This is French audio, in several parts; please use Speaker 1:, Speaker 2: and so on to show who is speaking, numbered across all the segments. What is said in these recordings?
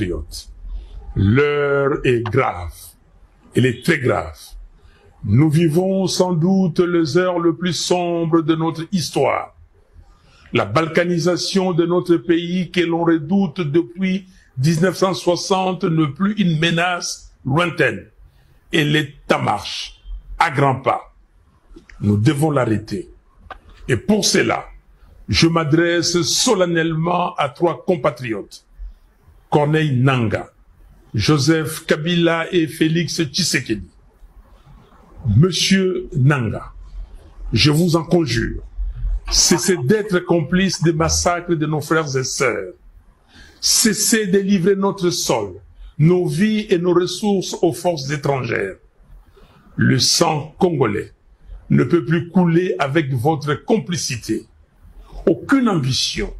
Speaker 1: compatriotes, l'heure est grave, elle est très grave. Nous vivons sans doute les heures les plus sombres de notre histoire. La balkanisation de notre pays que l'on redoute depuis 1960 n'est plus une menace lointaine. Elle est en marche, à grands pas. Nous devons l'arrêter. Et pour cela, je m'adresse solennellement à 3 compatriotes, Corneille Nangaa, Joseph Kabila et Félix Tshisekedi. Monsieur Nangaa, je vous en conjure, cessez d'être complice des massacres de nos frères et sœurs. Cessez de livrer notre sol, nos vies et nos ressources aux forces étrangères. Le sang congolais ne peut plus couler avec votre complicité. Aucune ambition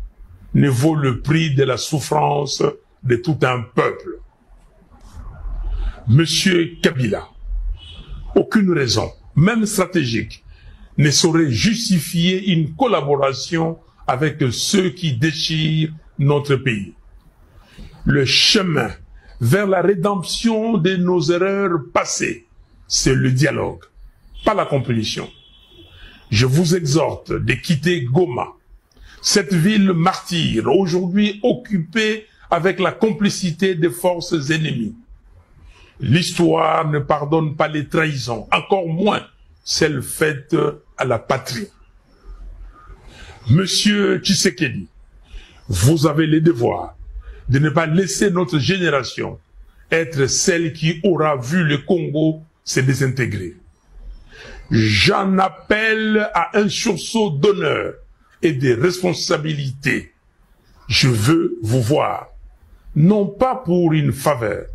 Speaker 1: ne vaut le prix de la souffrance de tout un peuple. Monsieur Kabila, aucune raison, même stratégique, ne saurait justifier une collaboration avec ceux qui déchirent notre pays. Le chemin vers la rédemption de nos erreurs passées, c'est le dialogue, pas la compétition. Je vous exhorte de quitter Goma, cette ville martyre, aujourd'hui occupée avec la complicité des forces ennemies. L'histoire ne pardonne pas les trahisons, encore moins celles faites à la patrie. Monsieur Tshisekedi, vous avez le devoir de ne pas laisser notre génération être celle qui aura vu le Congo se désintégrer. J'en appelle à un sursaut d'honneur et de responsabilité. Je veux vous voir, non pas pour une faveur,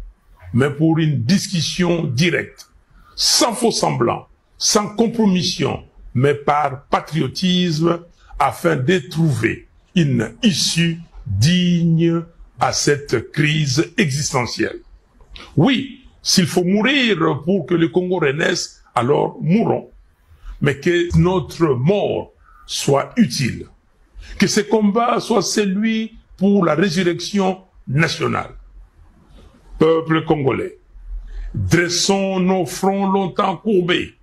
Speaker 1: mais pour une discussion directe, sans faux semblant, sans compromission, mais par patriotisme, afin de trouver une issue digne à cette crise existentielle. Oui, s'il faut mourir pour que le Congo renaisse, alors mourons. Mais que notre mort soit utile. Que ce combat soit celui pour la résurrection nationale. Peuple congolais, dressons nos fronts longtemps courbés.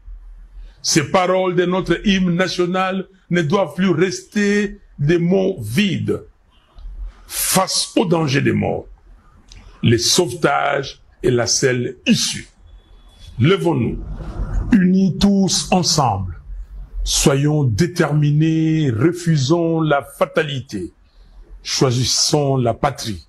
Speaker 1: Ces paroles de notre hymne national ne doivent plus rester des mots vides. Face au danger des morts, le sauvetage est la seule issue. Levons-nous, unis tous ensemble. Soyons déterminés, refusons la fatalité. Choisissons la patrie.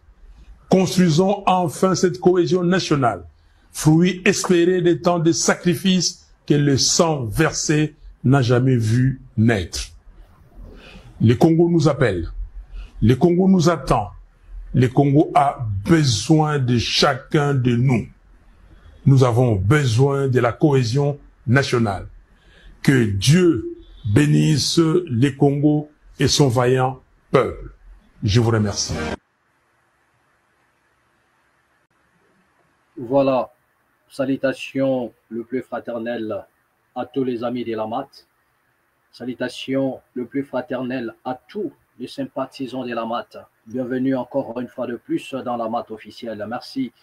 Speaker 1: Construisons enfin cette cohésion nationale, fruit espéré des temps de sacrifices que le sang versé n'a jamais vu naître. Le Congo nous appelle, le Congo nous attend, le Congo a besoin de chacun de nous. Nous avons besoin de la cohésion nationale. Que Dieu bénisse le Congo et son vaillant peuple. Je vous remercie.
Speaker 2: Voilà, salutations le plus fraternel à tous les amis de la MAT. Salutations le plus fraternel à tous les sympathisants de la MAT. Bienvenue encore une fois de plus dans la MAT officielle. Merci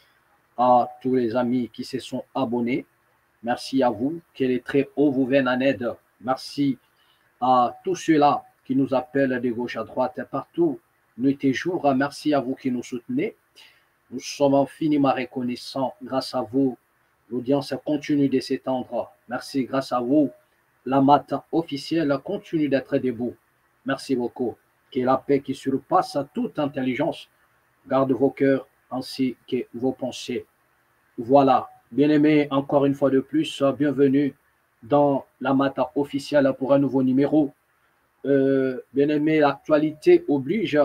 Speaker 2: à tous les amis qui se sont abonnés. Merci à vous, que les très hauts vous viennent en aide. Merci à tous ceux-là qui nous appellent de gauche à droite et partout, nuit et jour. Merci à vous qui nous soutenez. Nous sommes infiniment reconnaissants. Grâce à vous, l'audience continue de s'étendre. Merci, grâce à vous, la MAT officielle continue d'être debout. Merci beaucoup. Que la paix qui surpasse toute intelligence garde vos cœurs ainsi que vos pensées. Voilà, bien-aimés, encore une fois de plus, bienvenue dans la MAT officielle pour un nouveau numéro. Bien-aimés, l'actualité oblige.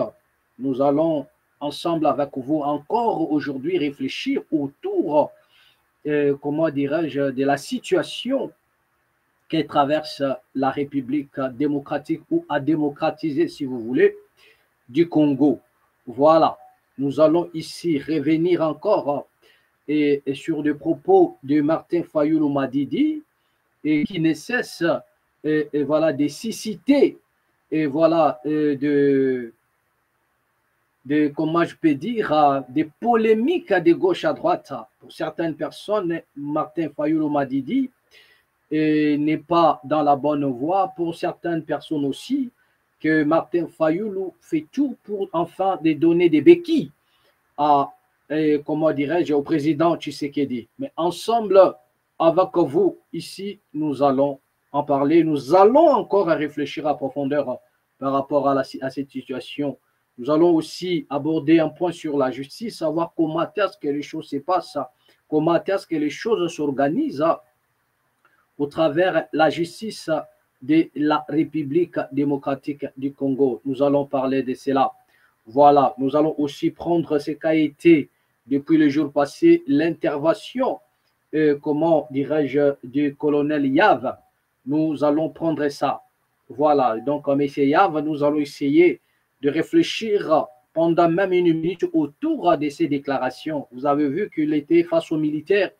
Speaker 2: Nous allons ensemble avec vous encore aujourd'hui réfléchir autour, comment dirais-je, de la situation que traverse la République démocratique ou à démocratiser, si vous voulez, du Congo. Voilà, nous allons ici revenir encore et sur des propos de Martin Fayulu Madidi et qui ne cesse voilà, de citer et voilà, de comment je peux dire, des polémiques de gauche à droite. Pour certaines personnes, Martin Fayulu Madidi n'est pas dans la bonne voie. Pour certaines personnes aussi, que Martin Fayulu fait tout pour enfin de donner des béquilles à, comment dirais-je, au président Tshisekedi. Mais ensemble, avec vous, ici, nous allons en parler. Nous allons encore réfléchir à profondeur par rapport à cette situation. Nous allons aussi aborder un point sur la justice, savoir comment est-ce que les choses se passent, comment est-ce que les choses s'organisent au travers la justice de la République démocratique du Congo. Nous allons parler de cela. Voilà, nous allons aussi prendre ce qu'a été depuis le jour passé l'intervention, comment dirais-je, du colonel Yav. Nous allons prendre ça. Voilà, donc M. Yav, nous allons essayer de réfléchir pendant même une minute autour de ces déclarations. Vous avez vu qu'il était face aux militaires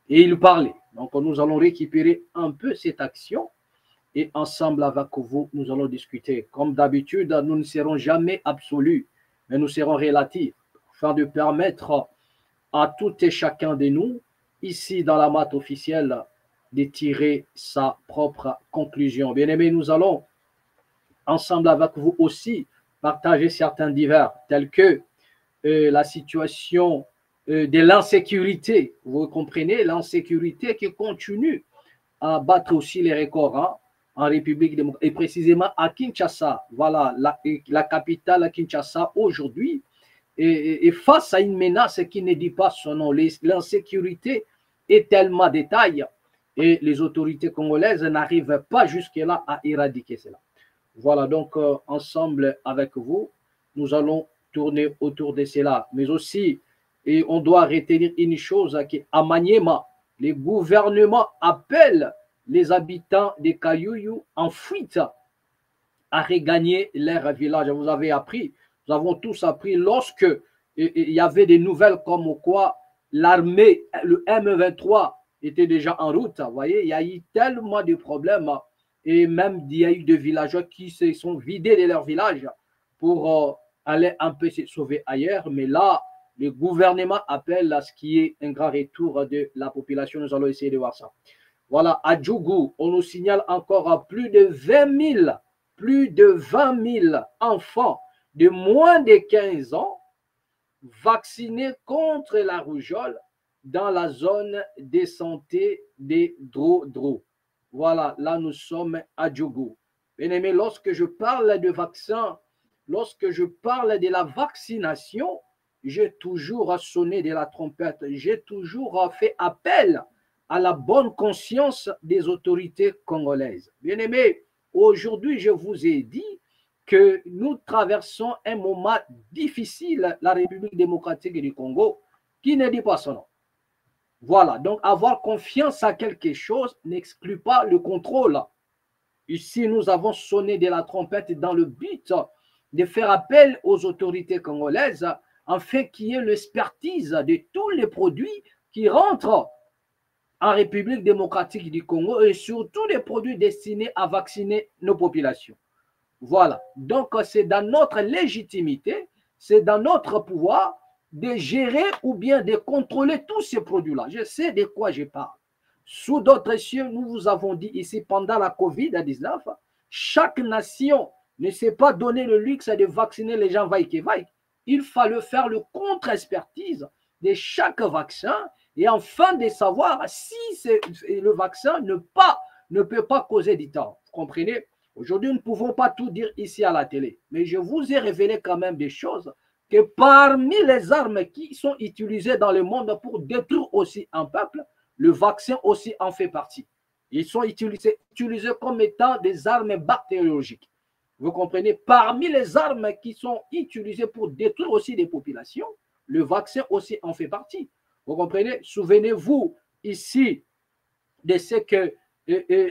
Speaker 2: et il parlait. Donc nous allons récupérer un peu cette action et ensemble avec vous, nous allons discuter. Comme d'habitude, nous ne serons jamais absolus, mais nous serons relatifs, afin de permettre à tout et chacun de nous, ici dans la matte officielle, de tirer sa propre conclusion. Bien aimés, nous allons ensemble avec vous aussi partager certains divers, tels que la situation de l'insécurité. Vous comprenez, l'insécurité qui continue à battre aussi les records en République démocratique, et précisément à Kinshasa. Voilà, la capitale à Kinshasa aujourd'hui est face à une menace qui ne dit pas son nom. L'insécurité est tellement de taille et les autorités congolaises n'arrivent pas jusque-là à éradiquer cela. Voilà, donc ensemble avec vous, nous allons tourner autour de cela. Mais aussi, et on doit retenir une chose, qu'à Maniema, les gouvernements appellent les habitants des Kayouyou en fuite à regagner leur village. Vous avez appris, nous avons tous appris lorsque il y avait des nouvelles comme quoi l'armée, le M23 était déjà en route. Vous voyez, il y a eu tellement de problèmes et même il y a eu des villageois qui se sont vidés de leur village pour aller un peu se sauver ailleurs. Mais là, le gouvernement appelle à ce qui est un grand retour de la population. Nous allons essayer de voir ça. Voilà, à Djougou, on nous signale encore plus de 20 000 enfants de moins de 15 ans vaccinés contre la rougeole dans la zone de santé des Dro-Dro. Voilà, là nous sommes à Djougou. Bien aimé, lorsque je parle de vaccin, lorsque je parle de la vaccination, j'ai toujours sonné de la trompette, j'ai toujours fait appel à la bonne conscience des autorités congolaises. Bien aimé, aujourd'hui, je vous ai dit que nous traversons un moment difficile, la République démocratique du Congo, qui ne dit pas son nom. Voilà, donc avoir confiance à quelque chose n'exclut pas le contrôle. Ici, nous avons sonné de la trompette dans le but de faire appel aux autorités congolaises afin qu'il y ait l'expertise de tous les produits qui rentrent en République démocratique du Congo et surtout les produits destinés à vacciner nos populations. Voilà, donc c'est dans notre légitimité, c'est dans notre pouvoir de gérer ou bien de contrôler tous ces produits-là. Je sais de quoi je parle. Sous d'autres cieux, nous vous avons dit ici pendant la COVID-19, chaque nation ne s'est pas donné le luxe de vacciner les gens vaille que vaille. Il fallait faire le contre-expertise de chaque vaccin et enfin de savoir si le vaccin ne peut pas causer du tort. Vous comprenez? Aujourd'hui, nous ne pouvons pas tout dire ici à la télé, mais je vous ai révélé quand même des choses que parmi les armes qui sont utilisées dans le monde pour détruire aussi un peuple, le vaccin aussi en fait partie. Ils sont utilisés comme étant des armes bactériologiques. Vous comprenez? Parmi les armes qui sont utilisées pour détruire aussi des populations, le vaccin aussi en fait partie. Vous comprenez? Souvenez-vous ici de ce que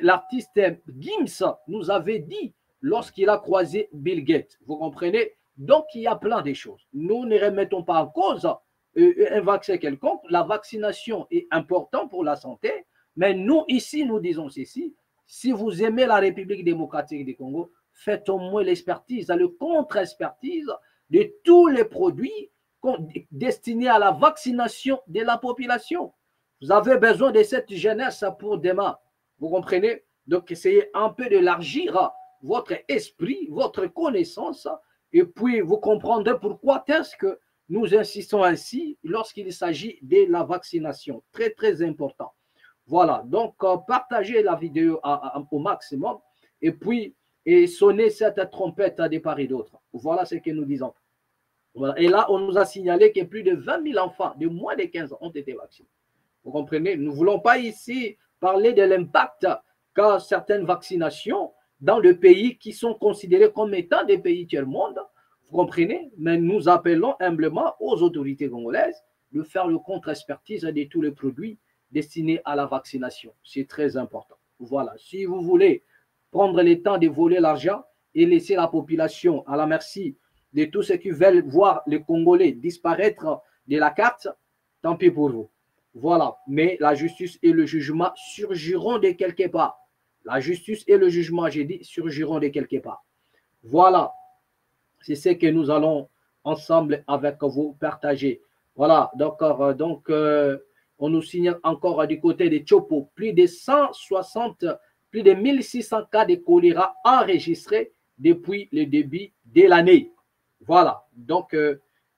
Speaker 2: l'artiste Gims nous avait dit lorsqu'il a croisé Bill Gates. Vous comprenez? Donc, il y a plein de choses. Nous ne remettons pas en cause un vaccin quelconque. La vaccination est importante pour la santé. Mais nous, ici, nous disons ceci. Si vous aimez la République démocratique du Congo, faites au moins l'expertise, le contre-expertise de tous les produits destinés à la vaccination de la population. Vous avez besoin de cette jeunesse pour demain. Vous comprenez? Donc, essayez un peu d'élargir votre esprit, votre connaissance, et puis vous comprendrez pourquoi est-ce que nous insistons ainsi lorsqu'il s'agit de la vaccination. Très, très important. Voilà, donc partagez la vidéo au maximum et puis sonnez cette trompette de part et d'autre. Voilà ce que nous disons. Voilà. Et là, on nous a signalé que plus de 20 000 enfants de moins de 15 ans ont été vaccinés. Vous comprenez? Nous ne voulons pas ici parler de l'impact qu'a certaines vaccinations dans le pays qui sont considérés comme étant des pays tiers-monde. Vous comprenez? Mais nous appelons humblement aux autorités congolaises de faire le contre-expertise de tous les produits destinés à la vaccination. C'est très important. Voilà. Si vous voulez prendre le temps de voler l'argent et laisser la population à la merci de tous ceux qui veulent voir les Congolais disparaître de la carte, tant pis pour vous. Voilà. Mais la justice et le jugement surgiront de quelque part. La justice et le jugement, j'ai dit, surgiront de quelque part. Voilà. C'est ce que nous allons ensemble avec vous partager. Voilà. Donc on nous signale encore du côté de Tchopo, plus de 160, plus de 1600 cas de choléra enregistrés depuis le début de l'année. Voilà, donc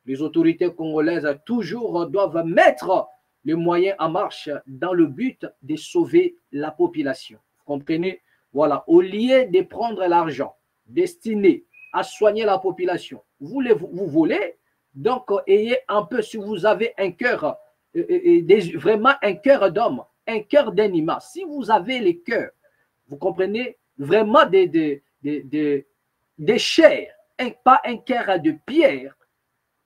Speaker 2: les autorités congolaises toujours doivent mettre les moyens en marche dans le but de sauver la population. Vous comprenez? Voilà, au lieu de prendre l'argent destiné à soigner la population, vous voulez, donc ayez un peu, si vous avez un cœur, vraiment un cœur d'homme, un cœur d'animal, si vous avez les cœurs, vous comprenez, vraiment des chairs, pas un cœur de pierre,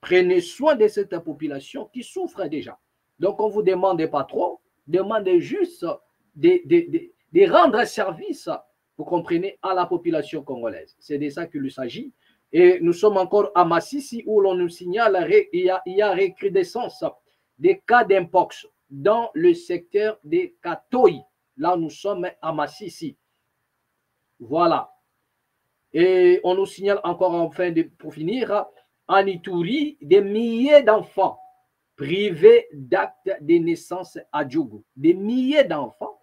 Speaker 2: prenez soin de cette population qui souffre déjà. Donc on ne vous demande pas trop, demandez juste de rendre service, vous comprenez, à la population congolaise. C'est de ça qu'il s'agit. Et nous sommes encore à Massissi où l'on nous signale qu'il y a recrudescence des cas d'impox dans le secteur des Katoï. Là, nous sommes à Massissi. Voilà. Et on nous signale encore enfin, pour finir, en Ituri, des milliers d'enfants privés d'actes de naissance à Djougou. Des milliers d'enfants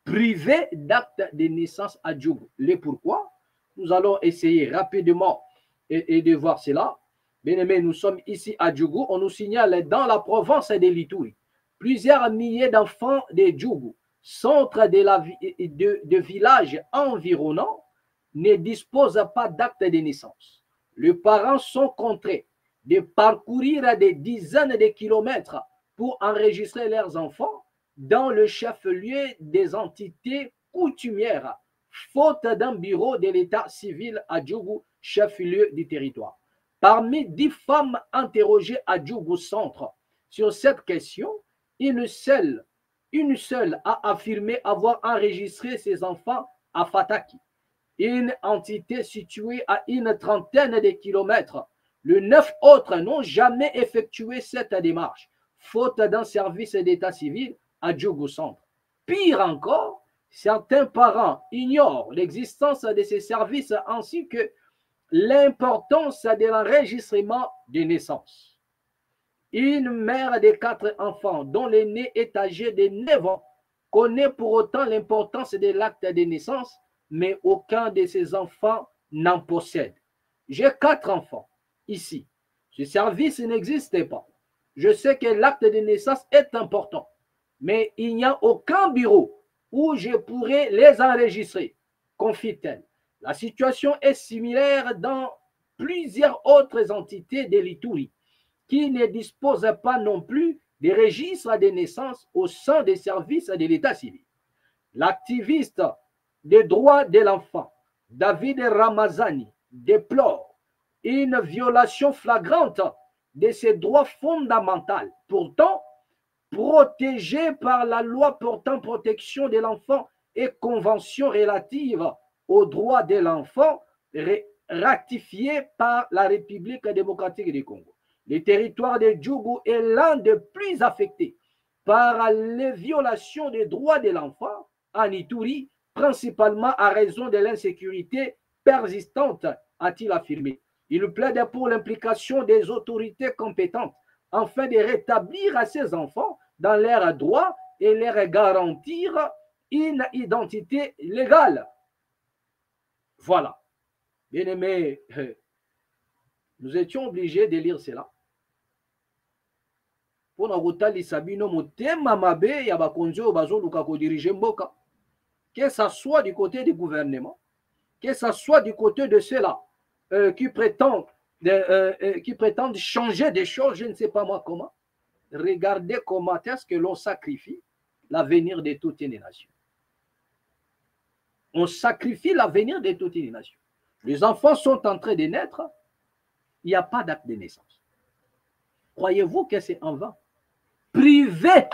Speaker 2: privés d'actes de naissance à Djougou. Le pourquoi? Nous allons essayer rapidement et de voir cela. Bien aimé, nous sommes ici à Djougou. On nous signale dans la province de l'Ituri, plusieurs milliers d'enfants de Djougou, centre de villages environnants, ne disposent pas d'acte de naissance. Les parents sont contraints de parcourir des dizaines de kilomètres pour enregistrer leurs enfants dans le chef-lieu des entités coutumières, faute d'un bureau de l'état civil à Djougou, chef-lieu du territoire. Parmi 10 femmes interrogées à Djougou Centre sur cette question, une seule a affirmé avoir enregistré ses enfants à Fataki, une entité située à une trentaine de kilomètres. Les 9 autres n'ont jamais effectué cette démarche, faute d'un service d'état civil à Djougou Centre. Pire encore, certains parents ignorent l'existence de ces services ainsi que l'importance de l'enregistrement de naissance. Une mère de 4 enfants dont l'aîné est âgé de 9 ans connaît pour autant l'importance de l'acte de naissance, mais aucun de ses enfants n'en possède. J'ai 4 enfants ici. Ce service n'existe pas. Je sais que l'acte de naissance est important, mais il n'y a aucun bureau où je pourrais les enregistrer, confie-t-elle. La situation est similaire dans plusieurs autres entités de l'Ituri qui ne disposent pas non plus des registres de naissance au sein des services de l'état civil. L'activiste des droits de l'enfant, David Ramazani, déplore une violation flagrante de ses droits fondamentaux, pourtant protégés par la loi portant protection de l'enfant et convention relative aux droits de l'enfant ratifiée par la République démocratique du Congo. Le territoire de Djougou est l'un des plus affectés par les violations des droits de l'enfant en Ituri, principalement à raison de l'insécurité persistante, a-t-il affirmé. Il plaide pour l'implication des autorités compétentes afin de rétablir à ces enfants dans leurs droits et leur garantir une identité légale. Voilà. Bien-aimés, nous étions obligés de lire cela. Pour nous sabino motema mabe ya bakonzi oyo bazoluka kodiriger mboka. Que ce soit du côté du gouvernement, que ce soit du côté de ceux-là qui prétendent changer des choses, je ne sais pas moi comment. Regardez comment est-ce que l'on sacrifie l'avenir de toute une nation. On sacrifie l'avenir de toute une nation. Les enfants sont en train de naître, il n'y a pas d'acte de naissance. Croyez-vous que c'est en vain? Privé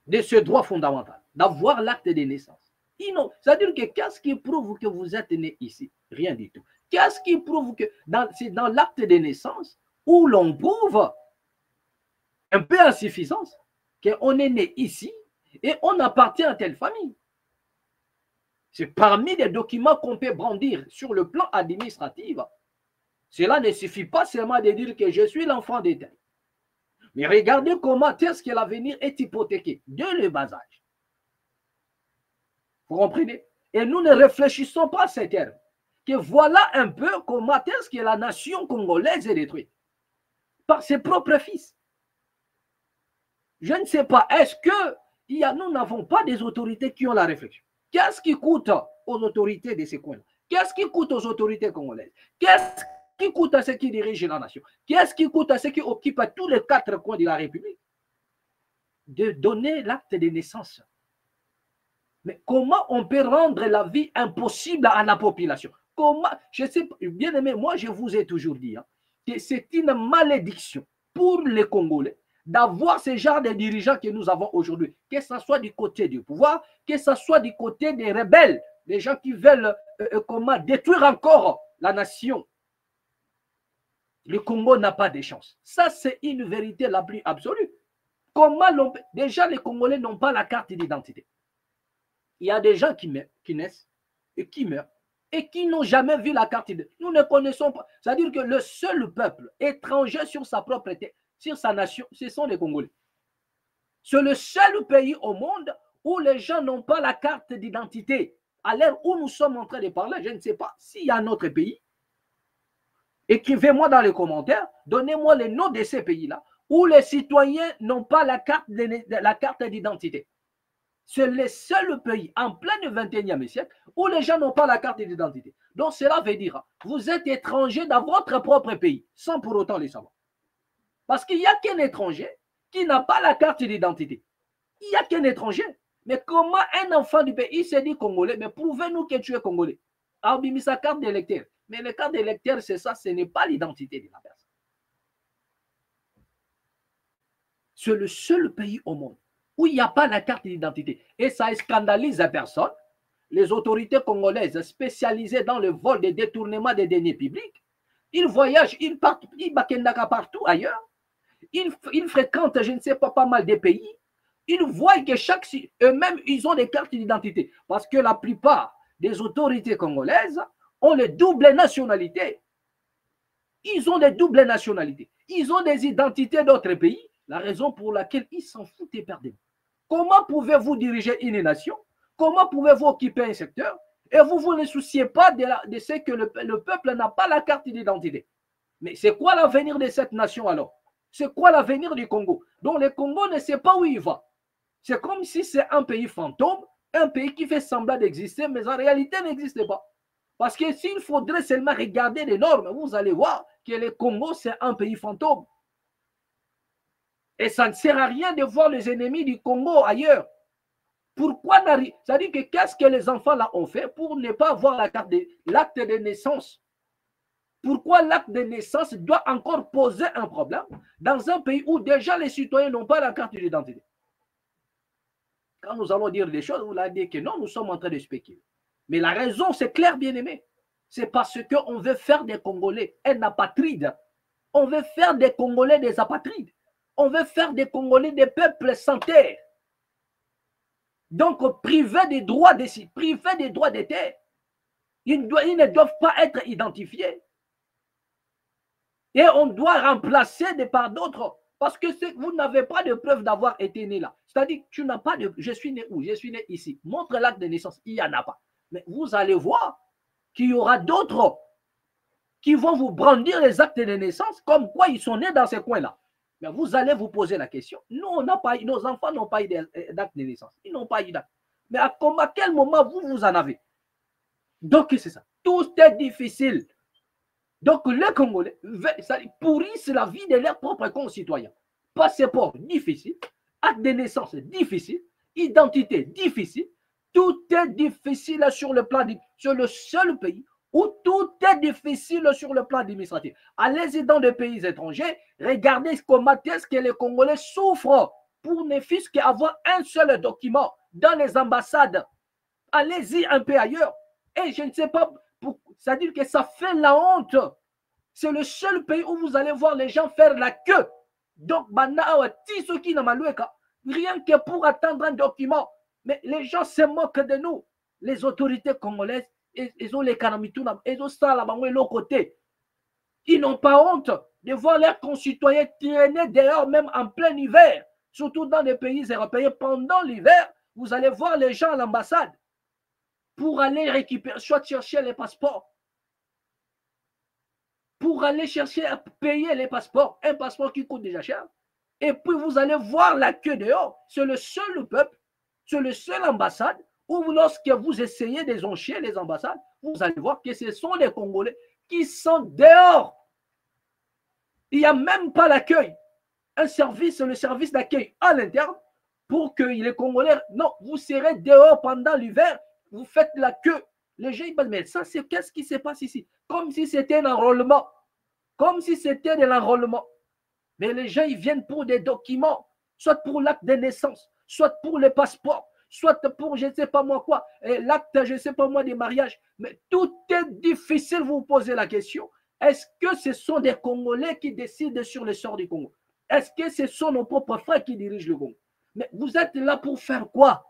Speaker 2: de ce droit fondamental, d'avoir l'acte de naissance. C'est-à-dire que qu'est-ce qui prouve que vous êtes né ici? Rien du tout. Qu'est-ce qui prouve que c'est dans l'acte de naissance où l'on prouve un peu insuffisance qu'on est né ici et on appartient à telle famille. C'est parmi les documents qu'on peut brandir sur le plan administratif. Cela ne suffit pas seulement de dire que je suis l'enfant de tel. Mais regardez comment est-ce que l'avenir est hypothéqué dès le bas âge. Vous comprenez? Et nous ne réfléchissons pas à ces termes. Que voilà un peu comment est-ce que la nation congolaise est détruite par ses propres fils. Je ne sais pas, est-ce que nous n'avons pas des autorités qui ont la réflexion? Qu'est-ce qui coûte aux autorités de ces coins-là? Qu'est-ce qui coûte aux autorités congolaises? Qu'est-ce qui coûte à ceux qui dirigent la nation? Qu'est-ce qui coûte à ceux qui occupent tous les 4 coins de la République? De donner l'acte de naissance. Mais comment on peut rendre la vie impossible à la population? Comment? Je sais pas, bien aimé, moi je vous ai toujours dit que c'est une malédiction pour les Congolais d'avoir ce genre de dirigeants que nous avons aujourd'hui, que ce soit du côté du pouvoir, que ce soit du côté des rebelles, des gens qui veulent détruire encore la nation. Le Congo n'a pas de chance. Ça, c'est une vérité la plus absolue. Comment déjà, les Congolais n'ont pas la carte d'identité. Il y a des gens qui naissent et qui meurent et qui n'ont jamais vu la carte d'identité. Nous ne connaissons pas. C'est-à-dire que le seul peuple étranger sur sa propre terre, sur sa nation, ce sont les Congolais. C'est le seul pays au monde où les gens n'ont pas la carte d'identité. À l'heure où nous sommes en train de parler, je ne sais pas s'il y a un autre pays. Écrivez-moi dans les commentaires, donnez-moi les noms de ces pays-là où les citoyens n'ont pas la carte d'identité. C'est le seul pays en plein 21e siècle où les gens n'ont pas la carte d'identité. Donc cela veut dire, vous êtes étranger dans votre propre pays, sans pour autant le savoir. Parce qu'il n'y a qu'un étranger qui n'a pas la carte d'identité. Il n'y a qu'un étranger. Mais comment un enfant du pays se dit congolais? Mais prouvez-nous que tu es congolais. Alors, il a mis sa carte d'électeur. Mais la carte d'électeur, c'est ça, ce n'est pas l'identité de la personne. C'est le seul pays au monde où il n'y a pas la carte d'identité. Et ça scandalise la personne. Les autorités congolaises spécialisées dans le vol des détournements des deniers publics, ils voyagent, ils partent, ils bakendaka partout ailleurs. Ils fréquentent, je ne sais pas mal de pays. Ils voient que eux-mêmes, ils ont des cartes d'identité. Parce que la plupart des autorités congolaises ont les doubles nationalités. Ils ont des doubles nationalités. Ils ont des identités d'autres pays. La raison pour laquelle ils s'en foutent éperdument. Comment pouvez-vous diriger une nation? Comment pouvez-vous occuper un secteur? Et vous ne souciez pas de ce que le peuple n'a pas la carte d'identité. Mais c'est quoi l'avenir de cette nation alors? C'est quoi l'avenir du Congo? Donc le Congo ne sait pas où il va. C'est comme si c'est un pays fantôme, un pays qui fait semblant d'exister, mais en réalité n'existe pas. Parce que s'il faudrait seulement regarder les normes, vous allez voir que le Congo, c'est un pays fantôme. Et ça ne sert à rien de voir les ennemis du Congo ailleurs. Pourquoi n'arrive? C'est-à-dire que qu'est-ce que les enfants là ont fait pour ne pas avoir l'acte de naissance? Pourquoi l'acte de naissance doit encore poser un problème dans un pays où déjà les citoyens n'ont pas la carte d'identité? Quand nous allons dire des choses, vous allez dire que non, nous sommes en train de spéculer. Mais la raison, c'est clair, bien aimé. C'est parce qu'on veut faire des Congolais un apatride. On veut faire des Congolais des apatrides. On veut faire des Congolais des peuples sans terre. Donc, priver des droits des terres. Ils ne doivent pas être identifiés. Et on doit remplacer des par d'autres. Parce que vous n'avez pas de preuve d'avoir été né là. C'est-à-dire que tu n'as pas de... Je suis né où? Je suis né ici. Montre l'acte de naissance. Il n'y en a pas. Mais vous allez voir qu'il y aura d'autres qui vont vous brandir les actes de naissance comme quoi ils sont nés dans ces coins-là. Mais vous allez vous poser la question. Nous, on n'a pas, nos enfants n'ont pas eu d'acte de naissance. Ils n'ont pas eu d'acte. Mais à quel moment vous en avez? Donc, c'est ça. Tout est difficile. Donc, les Congolais pourrissent la vie de leurs propres concitoyens. Passeport difficile, acte de naissance difficile, identité difficile. Tout est difficile sur le plan sur le seul pays où tout est difficile sur le plan administratif. Allez-y dans des pays étrangers, regardez comment est-ce que les Congolais souffrent pour ne fût-ce qu'avoir un seul document dans les ambassades. Allez-y un peu ailleurs. Et je ne sais pas, c'est-à-dire que ça fait la honte. C'est le seul pays où vous allez voir les gens faire la queue. Donc, rien que pour attendre un document. Mais les gens se moquent de nous. Les autorités congolaises, ils ont les Kanamitouna, ils ont ça là-bas, de l'autre côté. Ils n'ont pas honte de voir leurs concitoyens traîner dehors, même en plein hiver. Surtout dans les pays européens, pendant l'hiver, vous allez voir les gens à l'ambassade pour aller récupérer, soit chercher les passeports, pour aller chercher à payer les passeports, un passeport qui coûte déjà cher. Et puis vous allez voir la queue dehors. C'est le seul peuple, c'est le seul ambassade où lorsque vous essayez de zoncher les ambassades, vous allez voir que ce sont les Congolais qui sont dehors. Il n'y a même pas l'accueil. Un service, le service d'accueil à l'interne pour que les Congolais, non, vous serez dehors pendant l'hiver, vous faites la queue. Les gens, ils disent, mais ça, c'est qu'est-ce qui se passe ici? Comme si c'était un enrôlement. Comme si c'était de l'enrôlement. Mais les gens, ils viennent pour des documents, soit pour l'acte de naissance, soit pour les passeports, soit pour je ne sais pas moi quoi, l'acte, je ne sais pas moi, des mariages. Mais tout est difficile, vous vous posez la question. Est-ce que ce sont des Congolais qui décident sur le sort du Congo? Est-ce que ce sont nos propres frères qui dirigent le Congo? Mais vous êtes là pour faire quoi?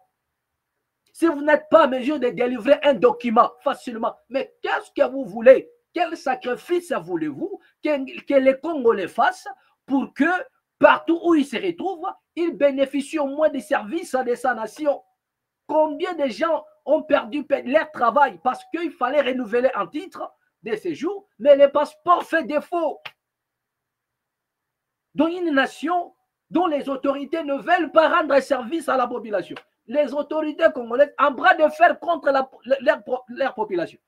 Speaker 2: Si vous n'êtes pas en mesure de délivrer un document facilement, mais qu'est-ce que vous voulez? Quel sacrifice voulez-vous que les Congolais fassent pour que partout où ils se retrouvent, ils bénéficient au moins des services de sa nation? Combien de gens ont perdu leur travail parce qu'il fallait renouveler un titre de séjour, mais le passeport fait défaut? Dans une nation dont les autorités ne veulent pas rendre service à la population. Les autorités congolaises en bras de fer contre leur population.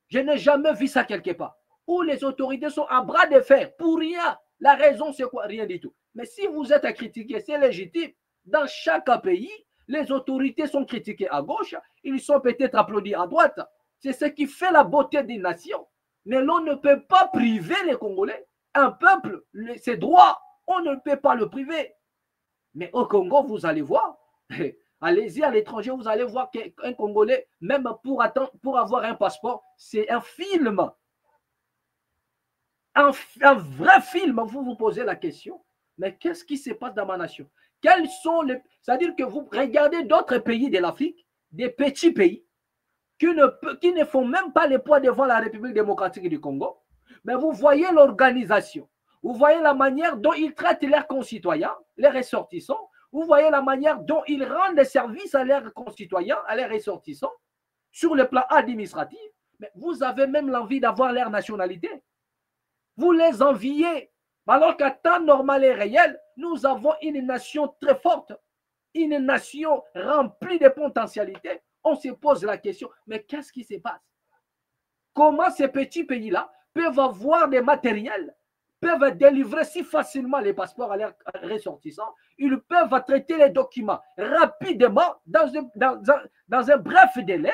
Speaker 2: Je n'ai jamais vu ça quelque part. Où les autorités sont en bras de fer pour rien. La raison, c'est quoi? Rien du tout. Mais si vous êtes à critiquer, c'est légitime. Dans chaque pays, les autorités sont critiquées à gauche, ils sont peut-être applaudis à droite. C'est ce qui fait la beauté d'une nation. Mais l'on ne peut pas priver les Congolais. Un peuple, ses droits, on ne peut pas le priver. Mais au Congo, vous allez voir, allez-y à l'étranger, vous allez voir qu'un Congolais, même pour avoir un passeport, c'est un film. Un vrai film, vous vous posez la question, mais qu'est-ce qui se passe dans ma nation? Quels sont les... C'est-à-dire que vous regardez d'autres pays de l'Afrique, des petits pays, qui ne font même pas le poids devant la République démocratique du Congo, mais vous voyez l'organisation, vous voyez la manière dont ils traitent leurs concitoyens, les ressortissants, vous voyez la manière dont ils rendent des services à leurs concitoyens, à leurs ressortissants, sur le plan administratif, mais vous avez même l'envie d'avoir leur nationalité. Vous les enviez, alors qu'à temps normal et réel, nous avons une nation très forte, une nation remplie de potentialités. On se pose la question, mais qu'est-ce qui se passe? Comment ces petits pays-là peuvent avoir des matériels, peuvent délivrer si facilement les passeports à leurs ressortissants, ils peuvent traiter les documents rapidement dans un bref délai.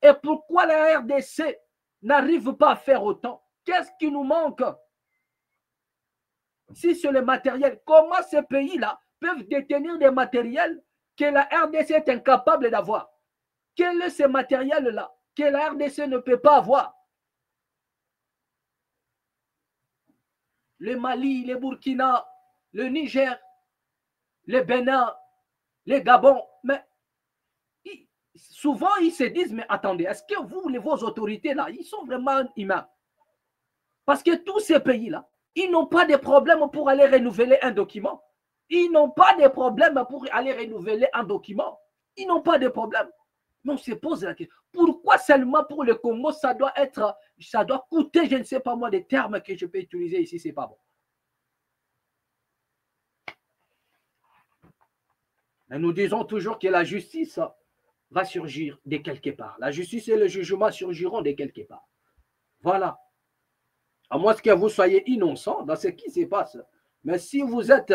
Speaker 2: Et pourquoi la RDC n'arrive pas à faire autant? Qu'est-ce qui nous manque? Si c'est le matériel, comment ces pays-là peuvent détenir des matériels que la RDC est incapable d'avoir? Quel est ce matériel-là que la RDC ne peut pas avoir? Le Mali, le Burkina, le Niger, le Bénin, le Gabon, mais souvent, ils se disent, mais attendez, est-ce que vos autorités là, ils sont vraiment humains? Parce que tous ces pays-là, ils n'ont pas de problème pour aller renouveler un document. Ils n'ont pas de problème pour aller renouveler un document. Ils n'ont pas de problème. Mais on se pose la question, pourquoi seulement pour le Congo, ça doit coûter, je ne sais pas moi, des termes que je peux utiliser ici, c'est pas bon. Mais nous disons toujours que la justice va surgir de quelque part. La justice et le jugement surgiront de quelque part. Voilà. À moins que vous soyez innocent dans ce qui se passe. Mais si vous êtes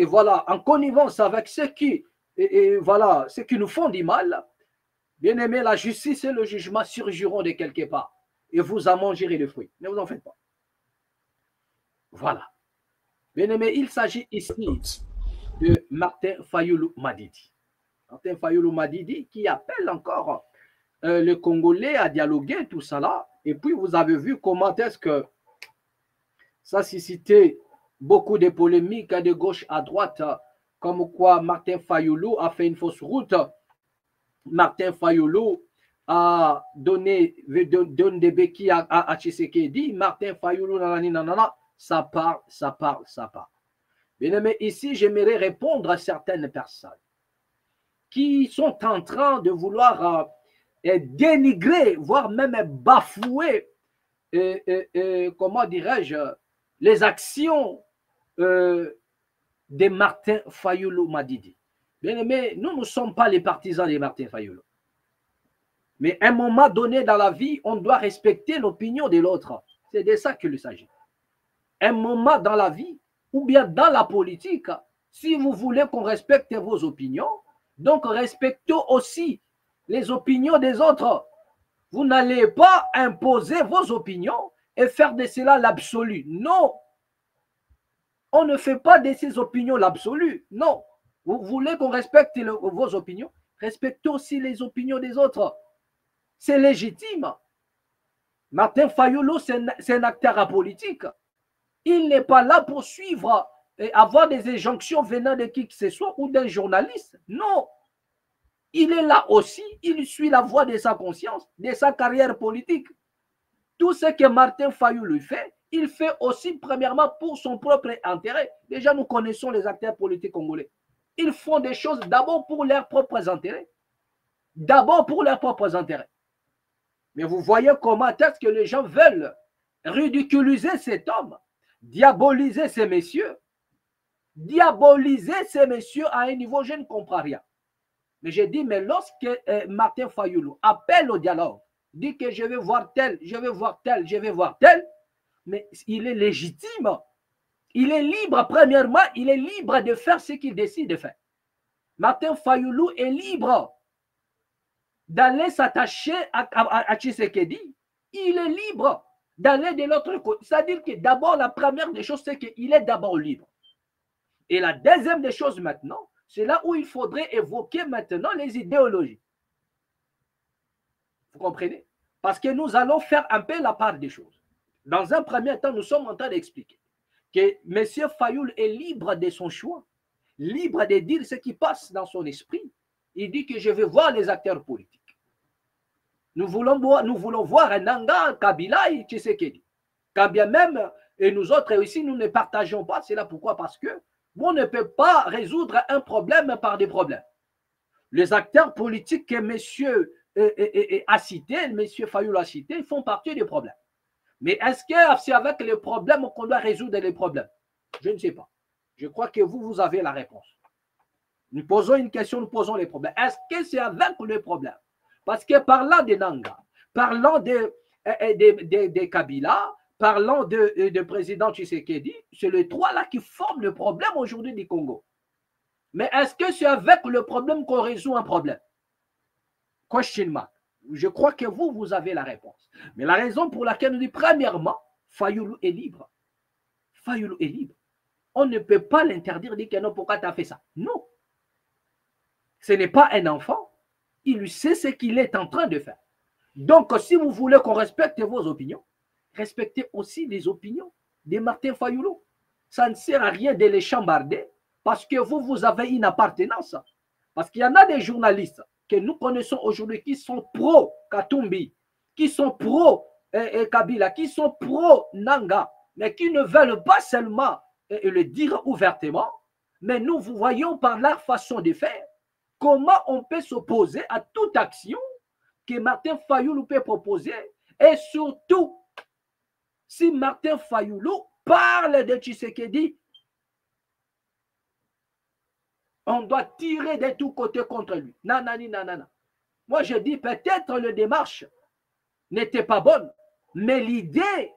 Speaker 2: voilà, en connivence avec ceux qui, ceux qui nous font du mal, bien aimé, la justice et le jugement surgiront de quelque part. Et vous en mangerez le fruit. Ne vous en faites pas. Voilà. Bien aimé, il s'agit ici de Martin Fayulu Madidi. Martin Fayulu Madidi qui appelle encore les Congolais à dialoguer, tout ça là. Et puis, vous avez vu comment est-ce que ça suscitait beaucoup de polémiques de gauche à droite, comme quoi Martin Fayulu a fait une fausse route. Martin Fayulu a donné des béquilles à Tshisekedi. Martin Fayulu, nanana, ça part. Bien aimé, ici, j'aimerais répondre à certaines personnes qui sont en train de vouloir dénigrer, voire même bafouer, comment dirais-je, les actions de Martin Fayulu Madidi. Bien aimé, nous ne sommes pas les partisans de Martin Fayulu. Mais à un moment donné dans la vie, on doit respecter l'opinion de l'autre. C'est de ça qu'il s'agit. Un moment dans la vie, ou bien dans la politique, si vous voulez qu'on respecte vos opinions, donc respectons aussi les opinions des autres. Vous n'allez pas imposer vos opinions et faire de cela l'absolu. Non. On ne fait pas de ces opinions l'absolu. Non. Vous voulez qu'on respecte vos opinions, respectez aussi les opinions des autres. C'est légitime. Martin Fayulu, c'est un acteur politique. Il n'est pas là pour suivre et avoir des injonctions venant de qui que ce soit ou d'un journaliste. Non. Il est là aussi, il suit la voie de sa conscience, de sa carrière politique. Tout ce que Martin Fayulu fait, il fait aussi premièrement pour son propre intérêt. Déjà, nous connaissons les acteurs politiques congolais. Ils font des choses d'abord pour leurs propres intérêts. D'abord pour leurs propres intérêts. Mais vous voyez comment est-ce que les gens veulent ridiculiser cet homme, diaboliser ces messieurs. Diaboliser ces messieurs à un niveau, je ne comprends rien. Mais j'ai dit, mais lorsque Martin Fayulu appelle au dialogue, dit que je vais voir tel, je vais voir tel, je vais voir tel, mais il est légitime. Il est libre, premièrement, il est libre de faire ce qu'il décide de faire. Martin Fayulu est libre d'aller s'attacher à Tshisekedi. Il est libre d'aller de l'autre côté. C'est-à-dire que d'abord, la première des choses, c'est qu'il est d'abord libre. Et la deuxième des choses maintenant, c'est là où il faudrait évoquer maintenant les idéologies. Vous comprenez? Parce que nous allons faire un peu la part des choses. Dans un premier temps, nous sommes en train d'expliquer que M. Fayulu est libre de son choix, libre de dire ce qui passe dans son esprit. Il dit que je vais voir les acteurs politiques. Nous voulons voir un Nanga, Kabila et Tshisekedi. Quand bien même, et nous autres aussi, nous ne partageons pas cela. Pourquoi? Parce que on ne peut pas résoudre un problème par des problèmes. Les acteurs politiques que monsieur a cité, M. Fayulu a cité, ils font partie des problèmes. Mais est-ce que c'est avec les problèmes qu'on doit résoudre les problèmes? Je ne sais pas. Je crois que vous avez la réponse. Nous posons une question, nous posons les problèmes. Est-ce que c'est avec les problèmes? Parce que parlant de Nanga, parlant de Kabila, parlant de président Tshisekedi, c'est les trois là qui forment le problème aujourd'hui du Congo. Mais est-ce que c'est avec le problème qu'on résout un problème? Question mark. Je crois que vous avez la réponse. Mais la raison pour laquelle nous dit, premièrement, Fayulu est libre. Fayulu est libre. On ne peut pas l'interdire, dire que non, pourquoi tu as fait ça? Non. Ce n'est pas un enfant. Il sait ce qu'il est en train de faire. Donc, si vous voulez qu'on respecte vos opinions, respectez aussi les opinions de Martin Fayulu. Ça ne sert à rien de les chambarder parce que vous avez une appartenance. Parce qu'il y en a des journalistes que nous connaissons aujourd'hui qui sont pro-Katumbi, qui sont pro-Kabila, qui sont pro-Nanga, mais qui ne veulent pas seulement le dire ouvertement, mais nous voyons par leur façon de faire comment on peut s'opposer à toute action que Martin Fayoulou peut proposer. Et surtout, si Martin Fayoulou parle de Tshisekedi, on doit tirer de tous côtés contre lui. Nanani, nanana. Moi, je dis peut-être la démarche n'était pas bonne, mais l'idée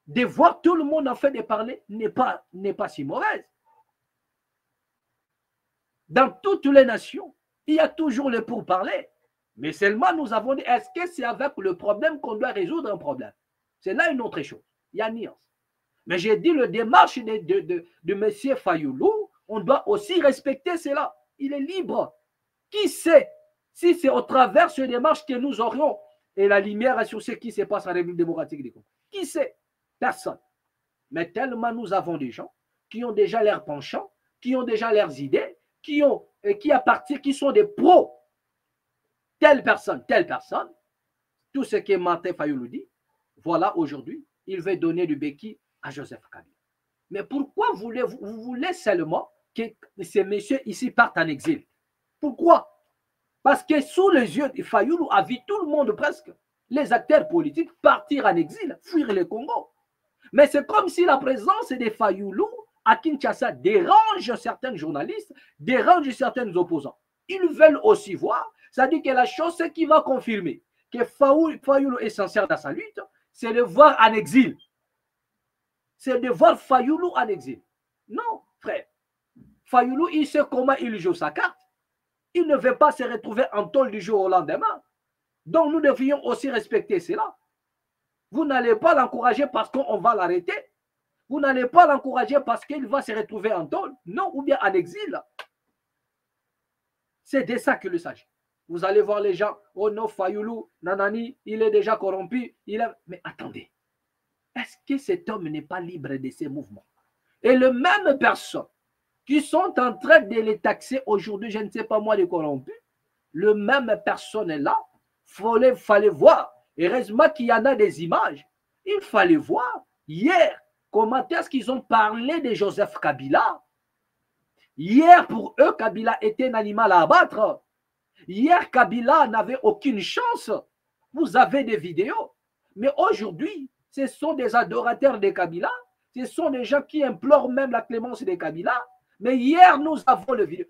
Speaker 2: de voir tout le monde en fait de parler n'est pas si mauvaise. Dans toutes les nations, il y a toujours le pourparler. Mais seulement nous avons dit, est-ce que c'est avec le problème qu'on doit résoudre un problème? C'est là une autre chose. Il y a une nuance. Mais j'ai dit, le démarche de M. Fayoulou, on doit aussi respecter cela. Il est libre. Qui sait si c'est au travers de ces démarches que nous aurions et la lumière sur ce qui se passe en République démocratique du Congo? Qui sait? Personne. Mais tellement nous avons des gens qui ont déjà leurs penchants, qui ont déjà leurs idées, qui sont des pros. Telle personne, tout ce que Martin Fayoulou dit, voilà aujourd'hui, il veut donner du béquille à Joseph Kabila. Mais pourquoi vous voulez seulement que ces messieurs ici partent en exil? Pourquoi? Parce que sous les yeux de Fayoulou a vu tout le monde presque, les acteurs politiques partir en exil, fuir le Congo. Mais c'est comme si la présence de Fayoulou à Kinshasa dérange certains journalistes, dérange certains opposants. Ils veulent aussi voir, c'est-à-dire que la chose qui va confirmer que Fayoulou est sincère dans sa lutte, c'est de voir en exil. C'est de voir Fayoulou en exil. Non, frère. Fayoulou, il sait comment il joue sa carte. Il ne veut pas se retrouver en tôle du jour au lendemain. Donc nous devrions aussi respecter cela. Vous n'allez pas l'encourager parce qu'on va l'arrêter. Vous n'allez pas l'encourager parce qu'il va se retrouver en tôle. Non, ou bien en exil. C'est de ça qu'il s'agit. Vous allez voir les gens, oh non, Fayoulou, nanani, il est déjà corrompu. Mais attendez, est-ce que cet homme n'est pas libre de ses mouvements? Et les mêmes personnes qui sont en train de les taxer aujourd'hui, je ne sais pas moi, les corrompus, le même personne là, fallait voir. Heureusement qu'il y en a des images. Il fallait voir hier comment est-ce qu'ils ont parlé de Joseph Kabila. Hier, pour eux, Kabila était un animal à abattre. Hier, Kabila n'avait aucune chance. Vous avez des vidéos. Mais aujourd'hui, ce sont des adorateurs de Kabila. Ce sont des gens qui implorent même la clémence de Kabila. Mais hier, nous avons le vidéo.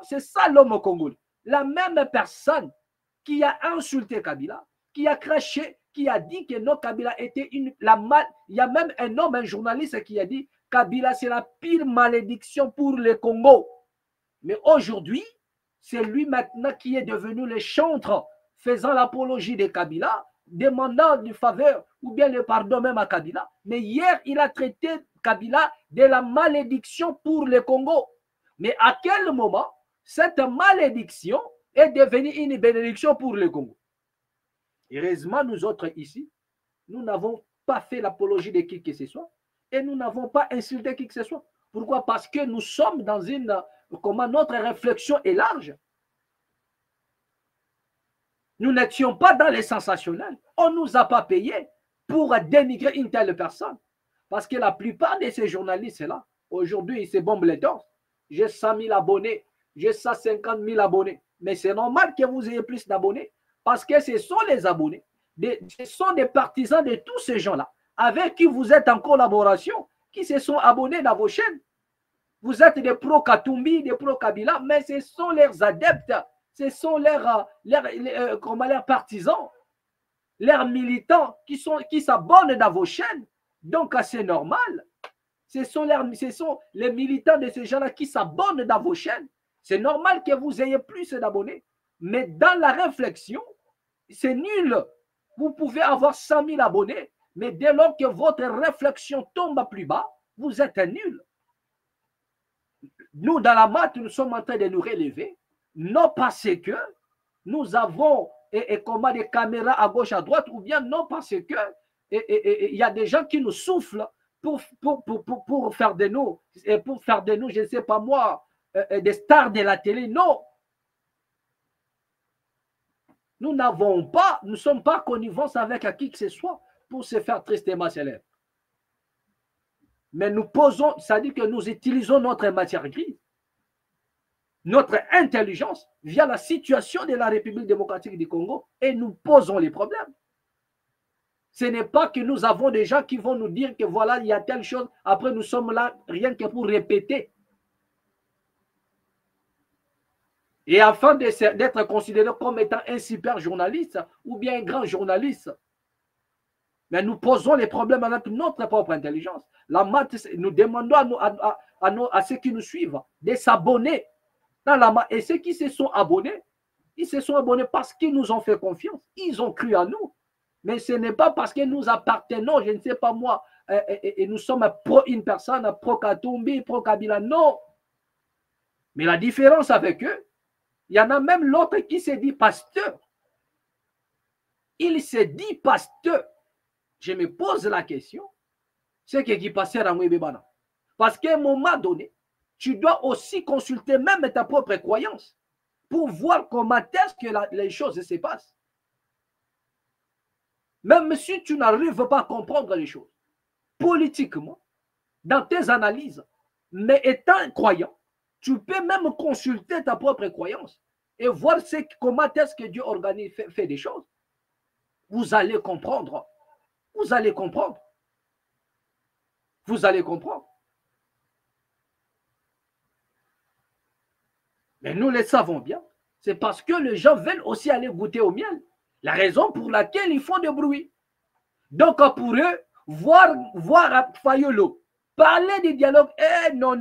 Speaker 2: C'est ça l'homme congolais. La même personne qui a insulté Kabila, qui a craché, qui a dit que non, Kabila était il y a même un homme, un journaliste qui a dit Kabila, c'est la pire malédiction pour le Congo. Mais aujourd'hui, c'est lui maintenant qui est devenu le chantre faisant l'apologie de Kabila, demandant du faveur ou bien le pardon même à Kabila. Mais hier, il a traité Kabila de la malédiction pour le Congo. Mais à quel moment cette malédiction est devenue une bénédiction pour le Congo? Heureusement, nous autres ici, nous n'avons pas fait l'apologie de qui que ce soit et nous n'avons pas insulté qui que ce soit. Pourquoi? Parce que nous sommes dans comment notre réflexion est large. Nous n'étions pas dans les sensationnels. On ne nous a pas payé pour dénigrer une telle personne. Parce que la plupart de ces journalistes-là, aujourd'hui, ils se bombent les torses. J'ai 100 000 abonnés, j'ai 150 000 abonnés. Mais c'est normal que vous ayez plus d'abonnés. Parce que ce sont les abonnés. Ce sont des partisans de tous ces gens-là, avec qui vous êtes en collaboration, qui se sont abonnés dans vos chaînes. Vous êtes des pro-Katumbi, des pro-Kabila, mais ce sont leurs adeptes, ce sont leurs partisans, leurs militants qui s'abonnent dans vos chaînes. Donc, c'est normal. Ce sont les militants de ces gens-là qui s'abonnent dans vos chaînes. C'est normal que vous ayez plus d'abonnés. Mais dans la réflexion, c'est nul. Vous pouvez avoir 100 000 abonnés, mais dès lors que votre réflexion tombe à plus bas, vous êtes nul. Nous, dans la maths, nous sommes en train de nous relever, non parce que nous avons comment des caméras à gauche, à droite, ou bien non parce que il y a des gens qui nous soufflent pour faire de nous, je ne sais pas moi, des stars de la télé. Non. Nous n'avons pas, nous ne sommes pas connivence avec qui que ce soit pour se faire tristement célèbre. Mais nous posons, c'est-à-dire que nous utilisons notre matière grise, notre intelligence via la situation de la République démocratique du Congo et nous posons les problèmes. Ce n'est pas que nous avons des gens qui vont nous dire que voilà, il y a telle chose, après nous sommes là rien que pour répéter. Et afin d'être considéré comme étant un super journaliste ou bien un grand journaliste, mais nous posons les problèmes avec notre propre intelligence. La maths, nous demandons à ceux qui nous suivent de s'abonner dans la maths. Et ceux qui se sont abonnés, ils se sont abonnés parce qu'ils nous ont fait confiance. Ils ont cru à nous. Mais ce n'est pas parce que nous appartenons, je ne sais pas moi, et nous sommes pro une personne, pro Katumbi, pro Kabila. Non. Mais la différence avec eux, il y en a même l'autre qui se dit pasteur. Il se dit pasteur. Je me pose la question, c'est qui pasteur en Webebana. Parce qu'à un moment donné, tu dois aussi consulter même ta propre croyance pour voir comment est-ce que les choses se passent. Même si tu n'arrives pas à comprendre les choses, politiquement, dans tes analyses, mais étant croyant, tu peux même consulter ta propre croyance et voir comment est-ce que Dieu organise, fait des choses. Vous allez comprendre. Vous allez comprendre. Vous allez comprendre. Mais nous le savons bien. C'est parce que les gens veulent aussi aller goûter au miel. La raison pour laquelle ils font du bruit. Donc pour eux, voir Fayulu parler du dialogue, non,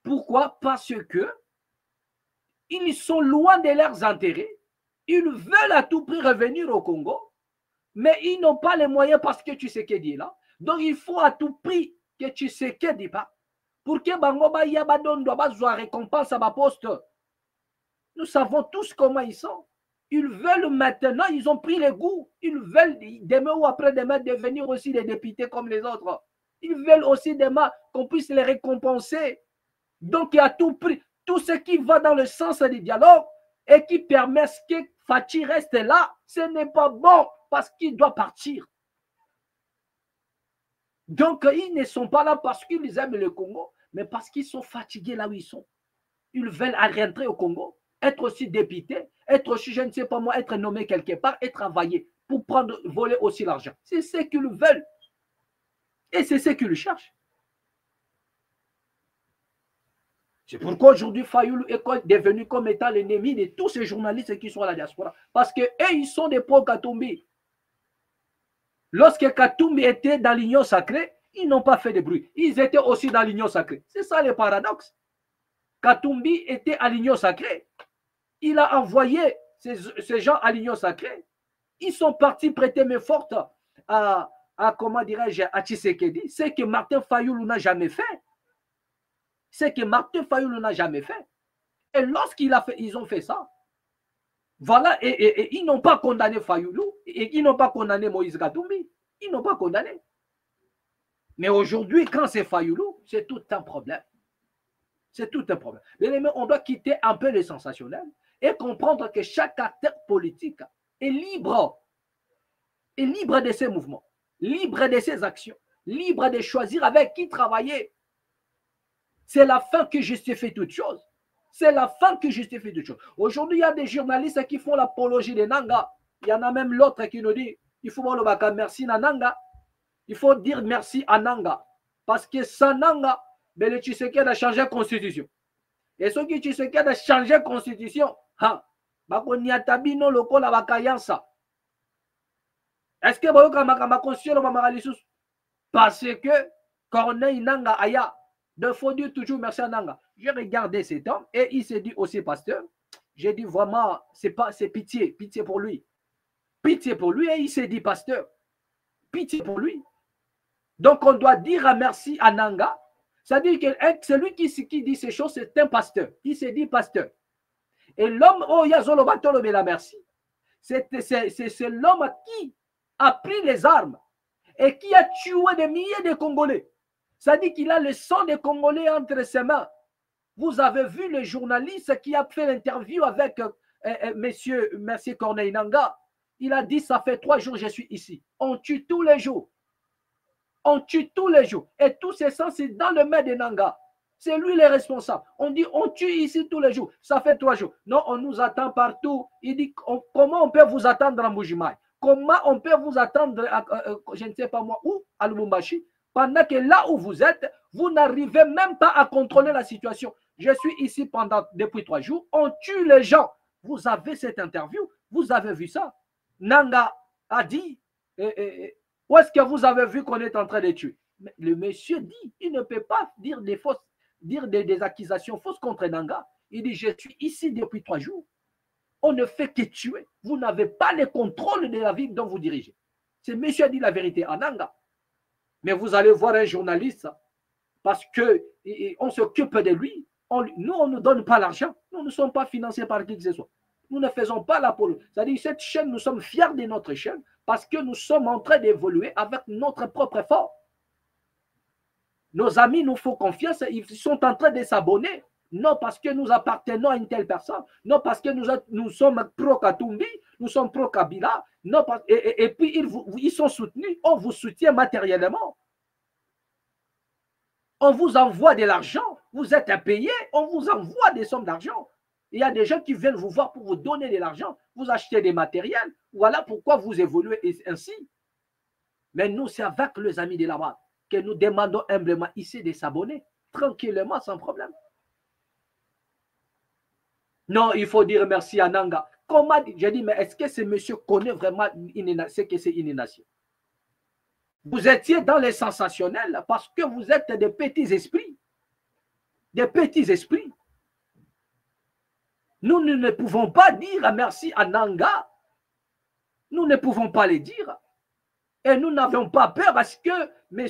Speaker 2: pourquoi? Parce que ils sont loin de leurs intérêts. Ils veulent à tout prix revenir au Congo, mais ils n'ont pas les moyens parce que tu sais qui dit là. Donc il faut à tout prix que tu sais qui dit pas. Pour que Bangoba Yabadon doit avoir récompense à ma poste. Nous savons tous comment ils sont. Ils veulent maintenant, ils ont pris les goûts. Ils veulent demain ou après-demain devenir aussi des députés comme les autres. Ils veulent aussi demain qu'on puisse les récompenser. Donc, à tout prix, tout ce qui va dans le sens du dialogue et qui permet que Fachi reste là, ce n'est pas bon parce qu'il doit partir. Donc, ils ne sont pas là parce qu'ils aiment le Congo, mais parce qu'ils sont fatigués là où ils sont. Ils veulent rentrer au Congo, être aussi député, être aussi, je ne sais pas moi, être nommé quelque part et travailler pour voler aussi l'argent. C'est ce qu'ils veulent. Et c'est ce qu'ils cherchent. C'est pourquoi aujourd'hui Fayulu est devenu comme étant l'ennemi de tous ces journalistes qui sont à la diaspora. Parce qu'eux, ils sont des pro-Katumbi. Lorsque Katumbi était dans l'union sacrée, ils n'ont pas fait de bruit. Ils étaient aussi dans l'union sacrée. C'est ça le paradoxe. Katumbi était à l'union sacrée. Il a envoyé ces gens à l'union sacrée. Ils sont partis prêter main forte à comment dirais-je, à Tshisekedi. C'est que Martin Fayulu n'a jamais fait. C'est que Martin Fayulu n'a jamais fait. Et lorsqu'ils ont fait ça, voilà, et ils n'ont pas condamné Fayulu, et ils n'ont pas condamné Moïse Katumbi. Ils n'ont pas condamné. Mais aujourd'hui, quand c'est Fayulu, c'est tout un problème. C'est tout un problème. Mais on doit quitter un peu le sensationnel et comprendre que chaque acteur politique est libre de ses mouvements, libre de ses actions, libre de choisir avec qui travailler. C'est la fin qui justifie toute chose. C'est la fin qui justifie toute chose. Aujourd'hui, il y a des journalistes qui font l'apologie de Nanga. Il y en a même l'autre qui nous dit, il faut voir le baka merci à Nanga. Il faut dire merci à Nanga. Parce que sans Nanga, mais le Tshisekedi a changé la constitution. Et ceux qui Tshisekedi a changé la constitution, Bakoniatabino loko la bakayansa. Est-ce que ma constitution va parce que Corneille Nanga Aya, il faut dire toujours merci à Nanga. J'ai regardé cet homme et il s'est dit aussi pasteur. J'ai dit vraiment, c'est pitié, pitié pour lui. Pitié pour lui et il s'est dit pasteur. Pitié pour lui. Donc on doit dire merci à Nanga. C'est-à-dire que celui qui dit ces choses, c'est un pasteur. Il s'est dit pasteur. Et l'homme, oh Yazolo Batolo, mais la merci. C'est l'homme qui a pris les armes et qui a tué des milliers de Congolais. C'est-à-dire qu'il a le sang des Congolais entre ses mains. Vous avez vu le journaliste qui a fait l'interview avec monsieur Corneille Nangaa. Il a dit, ça fait 3 jours que je suis ici. On tue tous les jours. On tue tous les jours. Et tous ces sangs, c'est dans le maire de Nangaa. C'est lui le responsable. On dit, on tue ici tous les jours. Ça fait 3 jours. Non, on nous attend partout. Il dit, comment on peut vous attendre à Mbuji-Mayi? Comment on peut vous attendre, je ne sais pas moi, où, à Lubumbashi, pendant que là où vous êtes, vous n'arrivez même pas à contrôler la situation. Je suis ici depuis 3 jours. On tue les gens. Vous avez cette interview. Vous avez vu ça. Nangaa a dit, où est-ce que vous avez vu qu'on est en train de tuer? Mais le monsieur dit, il ne peut pas dire des accusations fausses contre Nangaa. Il dit, je suis ici depuis 3 jours. On ne fait que tuer. Vous n'avez pas le contrôle de la ville dont vous dirigez. Ce monsieur a dit la vérité à Nangaa. Mais vous allez voir un journaliste, parce qu'on s'occupe de lui. Nous, on ne donne pas l'argent. Nous ne sommes pas financés par qui que ce soit. Nous ne faisons pas la politique. C'est-à-dire, cette chaîne, nous sommes fiers de notre chaîne parce que nous sommes en train d'évoluer avec notre propre effort. Nos amis nous font confiance, ils sont en train de s'abonner. Non parce que nous appartenons à une telle personne, non parce que nous sommes pro-Katumbi, nous sommes pro-Kabila, et puis ils sont soutenus, on vous soutient matériellement. On vous envoie de l'argent, vous êtes payé, on vous envoie des sommes d'argent. Il y a des gens qui viennent vous voir pour vous donner de l'argent, vous achetez des matériels, voilà pourquoi vous évoluez ainsi. Mais nous, c'est avec les amis de là-bas que nous demandons humblement ici de s'abonner, tranquillement, sans problème. Non, il faut dire merci à Nangaa. Comment, j'ai dit, mais est-ce que ce monsieur connaît vraiment ce que c'est une nation? Vous étiez dans les sensationnels parce que vous êtes des petits esprits. Des petits esprits. Nous ne pouvons pas dire merci à Nangaa. Nous ne pouvons pas le dire. Et nous n'avons pas peur parce que M.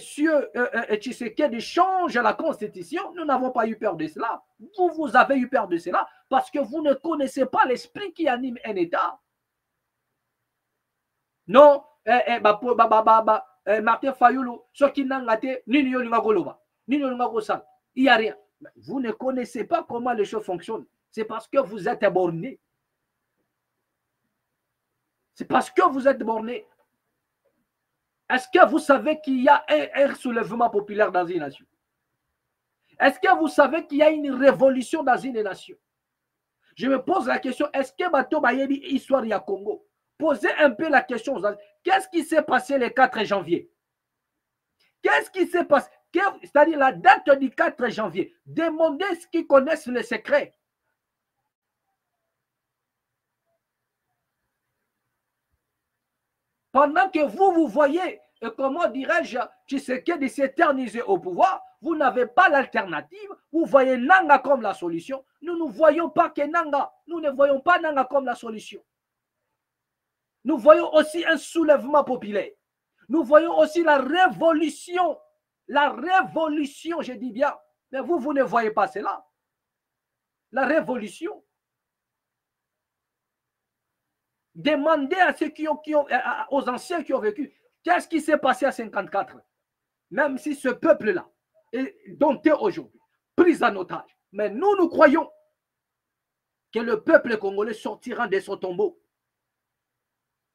Speaker 2: Tshisekedi change la constitution. Nous n'avons pas eu peur de cela. Vous avez eu peur de cela parce que vous ne connaissez pas l'esprit qui anime un État. Non, Martin Fayulu, ce qui n'a pas été, il n'y a rien. Vous ne connaissez pas comment les choses fonctionnent. C'est parce que vous êtes bornés. C'est parce que vous êtes bornés. Est-ce que vous savez qu'il y a un soulèvement populaire dans une nation? Est-ce que vous savez qu'il y a une révolution dans une nation? Je me pose la question, est-ce que Bato Bayeli histoire ya Congo? Posez un peu la question. Qu'est-ce qui s'est passé le 4 janvier? Qu'est-ce qui s'est passé? C'est-à-dire la date du 4 janvier. Demandez ce qui connaissent le secret. Pendant que vous voyez, comment dirais-je, Tshisekedi s'éterniser au pouvoir, vous n'avez pas l'alternative, vous voyez Nangaa comme la solution. Nous ne voyons pas que Nangaa, nous ne voyons pas Nangaa comme la solution. Nous voyons aussi un soulèvement populaire. Nous voyons aussi la révolution. La révolution, je dis bien. Mais vous ne voyez pas cela. La révolution. Demandez à ceux aux anciens qui ont vécu, qu'est-ce qui s'est passé à 54? Même si ce peuple-là est dompté aujourd'hui, pris en otage. Mais nous croyons que le peuple congolais sortira de son tombeau.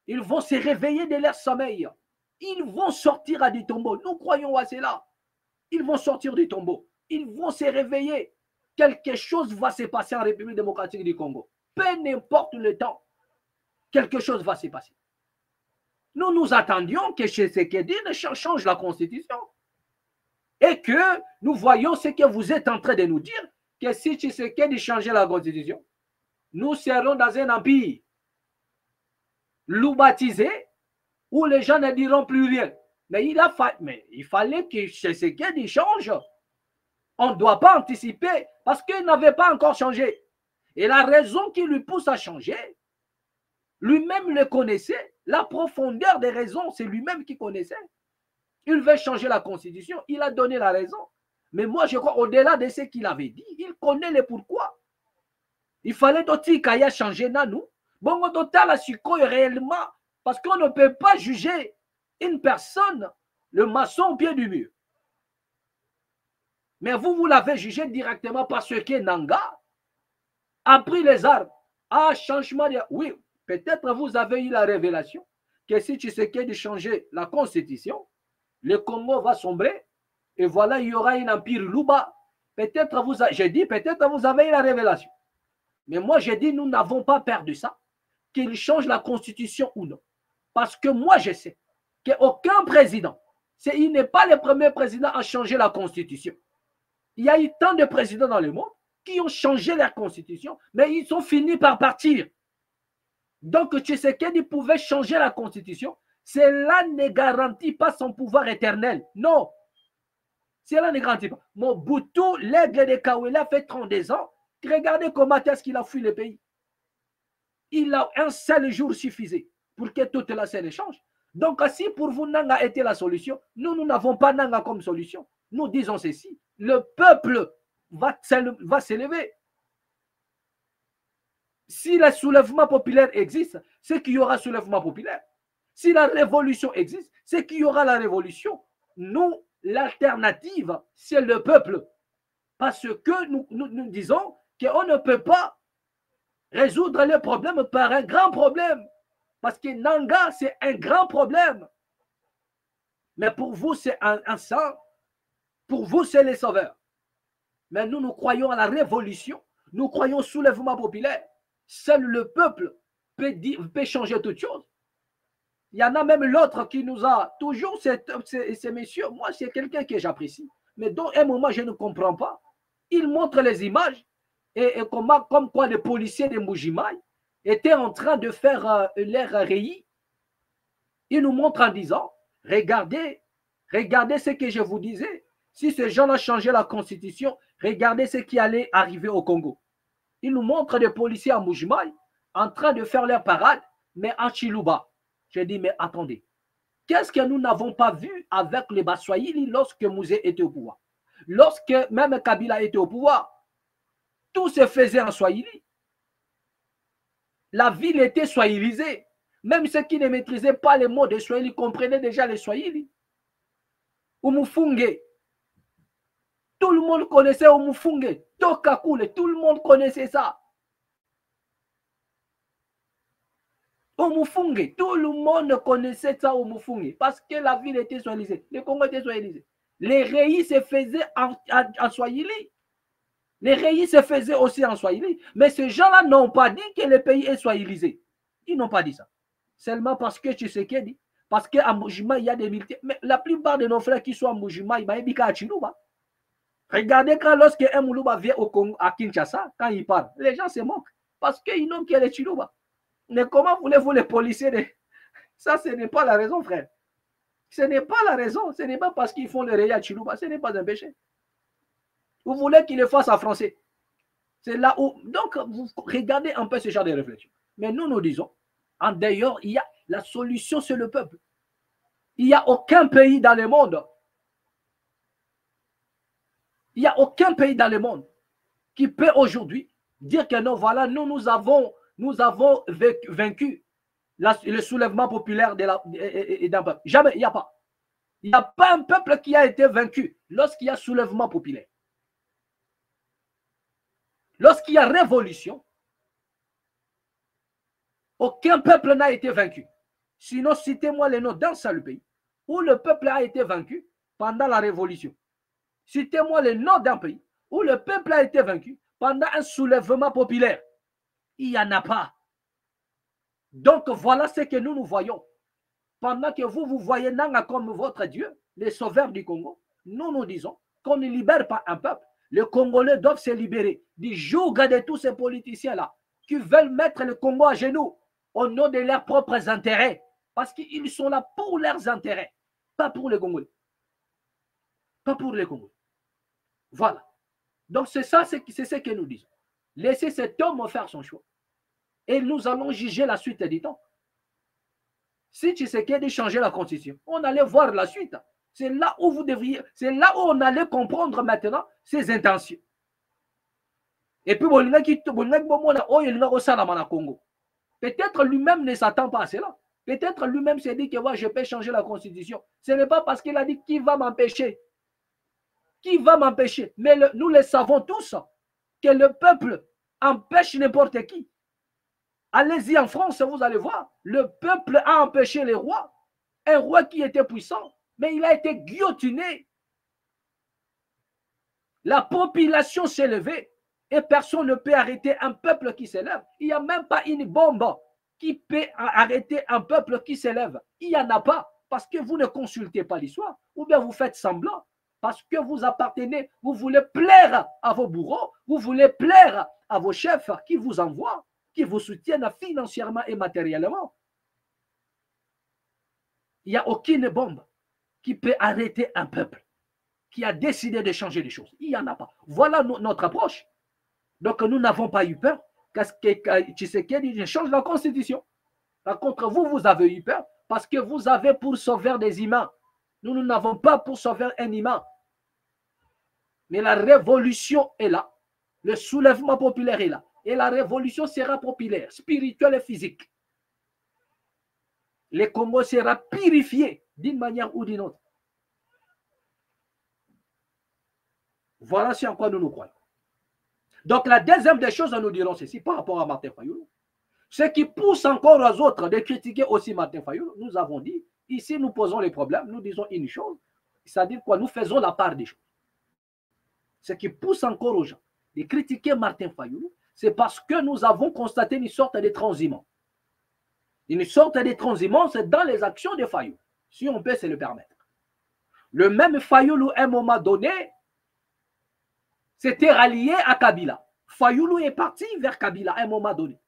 Speaker 2: Ils vont se réveiller de leur sommeil. Ils vont sortir du tombeau. Nous croyons à cela. Ils vont sortir du tombeau. Ils vont se réveiller. Quelque chose va se passer en République démocratique du Congo. Peu importe le temps. Quelque chose va se passer. Nous attendions que Tshisekedi change la constitution. Et que nous voyons ce que vous êtes en train de nous dire, que si Tshisekedi changeait la constitution, nous serons dans un empire loubatisé où les gens ne diront plus rien. Mais il fallait que Tshisekedi change. On ne doit pas anticiper parce qu'il n'avait pas encore changé. Et la raison qui lui pousse à changer, lui-même le connaissait. La profondeur des raisons, c'est lui-même qui connaissait. Il veut changer la constitution. Il a donné la raison. Mais moi, je crois, au-delà de ce qu'il avait dit, il connaît le pourquoi. Il fallait qu'il ait changé dans nous. Bon, total, réellement, parce qu'on ne peut pas juger une personne, le maçon au pied du mur. Mais vous l'avez jugé directement parce que Nanga a pris les armes. Ah, changement de... Oui, peut-être vous avez eu la révélation que si Tshisekedi changer la constitution, le Congo va sombrer et voilà, il y aura un empire Luba. Peut-être j'ai dit, peut-être vous avez eu la révélation. Mais moi, j'ai dit, nous n'avons pas perdu ça, qu'il change la constitution ou non. Parce que moi, je sais qu'aucun président, il n'est pas le premier président à changer la constitution. Il y a eu tant de présidents dans le monde qui ont changé la constitution, mais ils ont fini par partir. Donc, Tshisekedi pouvait changer la constitution. Cela ne garantit pas son pouvoir éternel. Non. Cela ne garantit pas. Mobutu, l'aigle de Kawela, fait 32 ans. Regardez comment est-ce qu'il a fui le pays. Il a un seul jour suffisait pour que toute la scène change. Donc, si pour vous, Nanga était la solution, nous n'avons pas Nanga comme solution. Nous disons ceci. Le peuple va s'élever. Si le soulèvement populaire existe, c'est qu'il y aura soulèvement populaire. Si la révolution existe, c'est qu'il y aura la révolution. Nous, l'alternative, c'est le peuple. Parce que nous disons qu'on ne peut pas résoudre les problèmes par un grand problème. Parce que Nanga, c'est un grand problème. Mais pour vous, c'est un sang. Pour vous, c'est les sauveurs. Mais nous croyons à la révolution. Nous croyons au soulèvement populaire. Seul le peuple peut changer toute chose. Il y en a même l'autre qui nous a toujours, ces messieurs, moi, c'est quelqu'un que j'apprécie. Mais dans un moment, je ne comprends pas. Il montre les images et comme quoi les policiers de Mbujimaï étaient en train de faire leur réi. Il nous montre en disant, regardez ce que je vous disais. Si ces gens ont changé la constitution, regardez ce qui allait arriver au Congo. Il nous montre des policiers à Mbujimaï en train de faire leur parade, mais en Chiluba. J'ai dit, mais attendez, qu'est-ce que nous n'avons pas vu avec les Baswahili lorsque Mouzé était au pouvoir? Lorsque même Kabila était au pouvoir, tout se faisait en Swahili. La ville était swahilisée. Même ceux qui ne maîtrisaient pas les mots de Swahili comprenaient déjà les Swahili. Umufunge. Tout le monde connaissait Umufunge. Tokakule, tout le monde connaissait ça. Umufunge, tout le monde connaissait ça Umufunge parce que la ville était swahilisée. Le Congo était swahilisé. Les réis se faisaient en Swahili. Les réis se faisaient aussi en Swahili. Mais ces gens-là n'ont pas dit que le pays est swahilisé. Ils n'ont pas dit ça. Seulement parce que tu sais qu'il dit. Parce qu'à Mbujimaï, il y a des militaires. Mais la plupart de nos frères qui sont à Mbujimaï, ils sont à Chiluba. Regardez quand lorsque un Moulouba vient au Congo, à Kinshasa, quand il parle, les gens se moquent. Parce qu'ils n'ont que les Chiluba. Mais comment voulez-vous les policiers de... Ça, ce n'est pas la raison, frère. Ce n'est pas la raison. Ce n'est pas parce qu'ils font le réa à Chiluba. Ce n'est pas un péché. Vous voulez qu'ils le fassent en français. C'est là où... Donc, vous regardez un peu ce genre de réflexion. Mais nous disons, en dehors, il y a la solution, c'est le peuple. Il n'y a aucun pays dans le monde. Il n'y a aucun pays dans le monde qui peut aujourd'hui dire que non, voilà, nous avons vaincu le soulèvement populaire d'un peuple. Jamais, il n'y a pas. Il n'y a pas un peuple qui a été vaincu lorsqu'il y a soulèvement populaire. Lorsqu'il y a révolution, aucun peuple n'a été vaincu. Sinon, citez-moi les noms d'un seul pays où le peuple a été vaincu pendant la révolution. Citez-moi le nom d'un pays où le peuple a été vaincu pendant un soulèvement populaire. Il n'y en a pas. Donc, voilà ce que nous voyons. Pendant que vous voyez Nanga comme votre Dieu, les sauveurs du Congo, nous disons qu'on ne libère pas un peuple. Les Congolais doivent se libérer du joug de tous ces politiciens-là qui veulent mettre le Congo à genoux au nom de leurs propres intérêts. Parce qu'ils sont là pour leurs intérêts, pas pour les Congolais. Pas pour les Congolais. Voilà. Donc, c'est ça, c'est ce que nous disons. Laissez cet homme faire son choix. Et nous allons juger la suite du temps. Si Tshisekedi changeait la constitution, on allait voir la suite. C'est là où vous devriez, c'est là où on allait comprendre maintenant ses intentions. Et puis, peut-être lui-même ne s'attend pas à cela. Peut-être lui-même s'est dit que ouais, je peux changer la constitution. Ce n'est pas parce qu'il a dit qui va m'empêcher. Qui va m'empêcher? Mais nous le savons tous que le peuple empêche n'importe qui. Allez-y en France, vous allez voir. Le peuple a empêché les rois. Un roi qui était puissant, mais il a été guillotiné. La population s'est levée et personne ne peut arrêter un peuple qui s'élève. Il n'y a même pas une bombe qui peut arrêter un peuple qui s'élève. Il n'y en a pas parce que vous ne consultez pas l'histoire ou bien vous faites semblant parce que vous appartenez, vous voulez plaire à vos bourreaux, vous voulez plaire à vos chefs qui vous envoient, qui vous soutiennent financièrement et matériellement. Il n'y a aucune bombe qui peut arrêter un peuple qui a décidé de changer les choses. Il n'y en a pas. Voilà notre approche. Donc, nous n'avons pas eu peur que Tshisekedi change la constitution. Par contre, vous avez eu peur parce que vous avez pour sauver des humains. Nous n'avons pas pour sauver un humain. Mais la révolution est là. Le soulèvement populaire est là. Et la révolution sera populaire, spirituelle et physique. Le Congo sera purifié d'une manière ou d'une autre. Voilà sur quoi nous croyons. Donc, la deuxième des choses, nous dirons ceci par rapport à Martin Fayulu. Ce qui pousse encore aux autres de critiquer aussi Martin Fayulu, nous avons dit, ici nous posons les problèmes, nous disons une chose, c'est-à-dire quoi? Nous faisons la part des choses. Ce qui pousse encore aux gens de critiquer Martin Fayulu, c'est parce que nous avons constaté une sorte de transhumance. Une sorte de transhumance dans les actions de Fayulu, si on peut se le permettre. Le même Fayulu, à un moment donné, s'était rallié à Kabila. Fayulu est parti vers Kabila à un moment donné.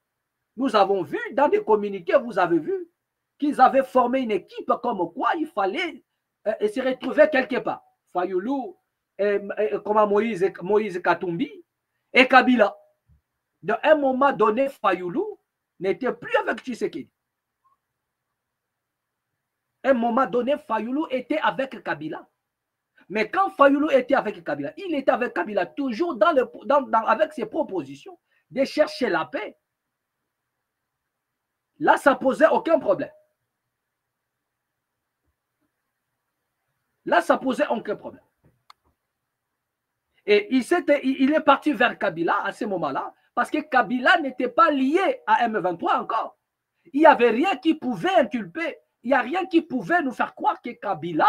Speaker 2: Nous avons vu dans des communiqués, vous avez vu, qu'ils avaient formé une équipe comme quoi il fallait se retrouver quelque part. Fayulu, comme Moïse Katumbi et Kabila. À un moment donné, Fayulu n'était plus avec Tshisekedi. À un moment donné, Fayulu était avec Kabila. Mais quand Fayulu était avec Kabila, il était avec Kabila toujours avec ses propositions de chercher la paix. Là, ça ne posait aucun problème. Là, ça ne posait aucun problème. Et il est parti vers Kabila à ce moment-là, parce que Kabila n'était pas lié à M23 encore. Il n'y avait rien qui pouvait inculper, il n'y a rien qui pouvait nous faire croire que Kabila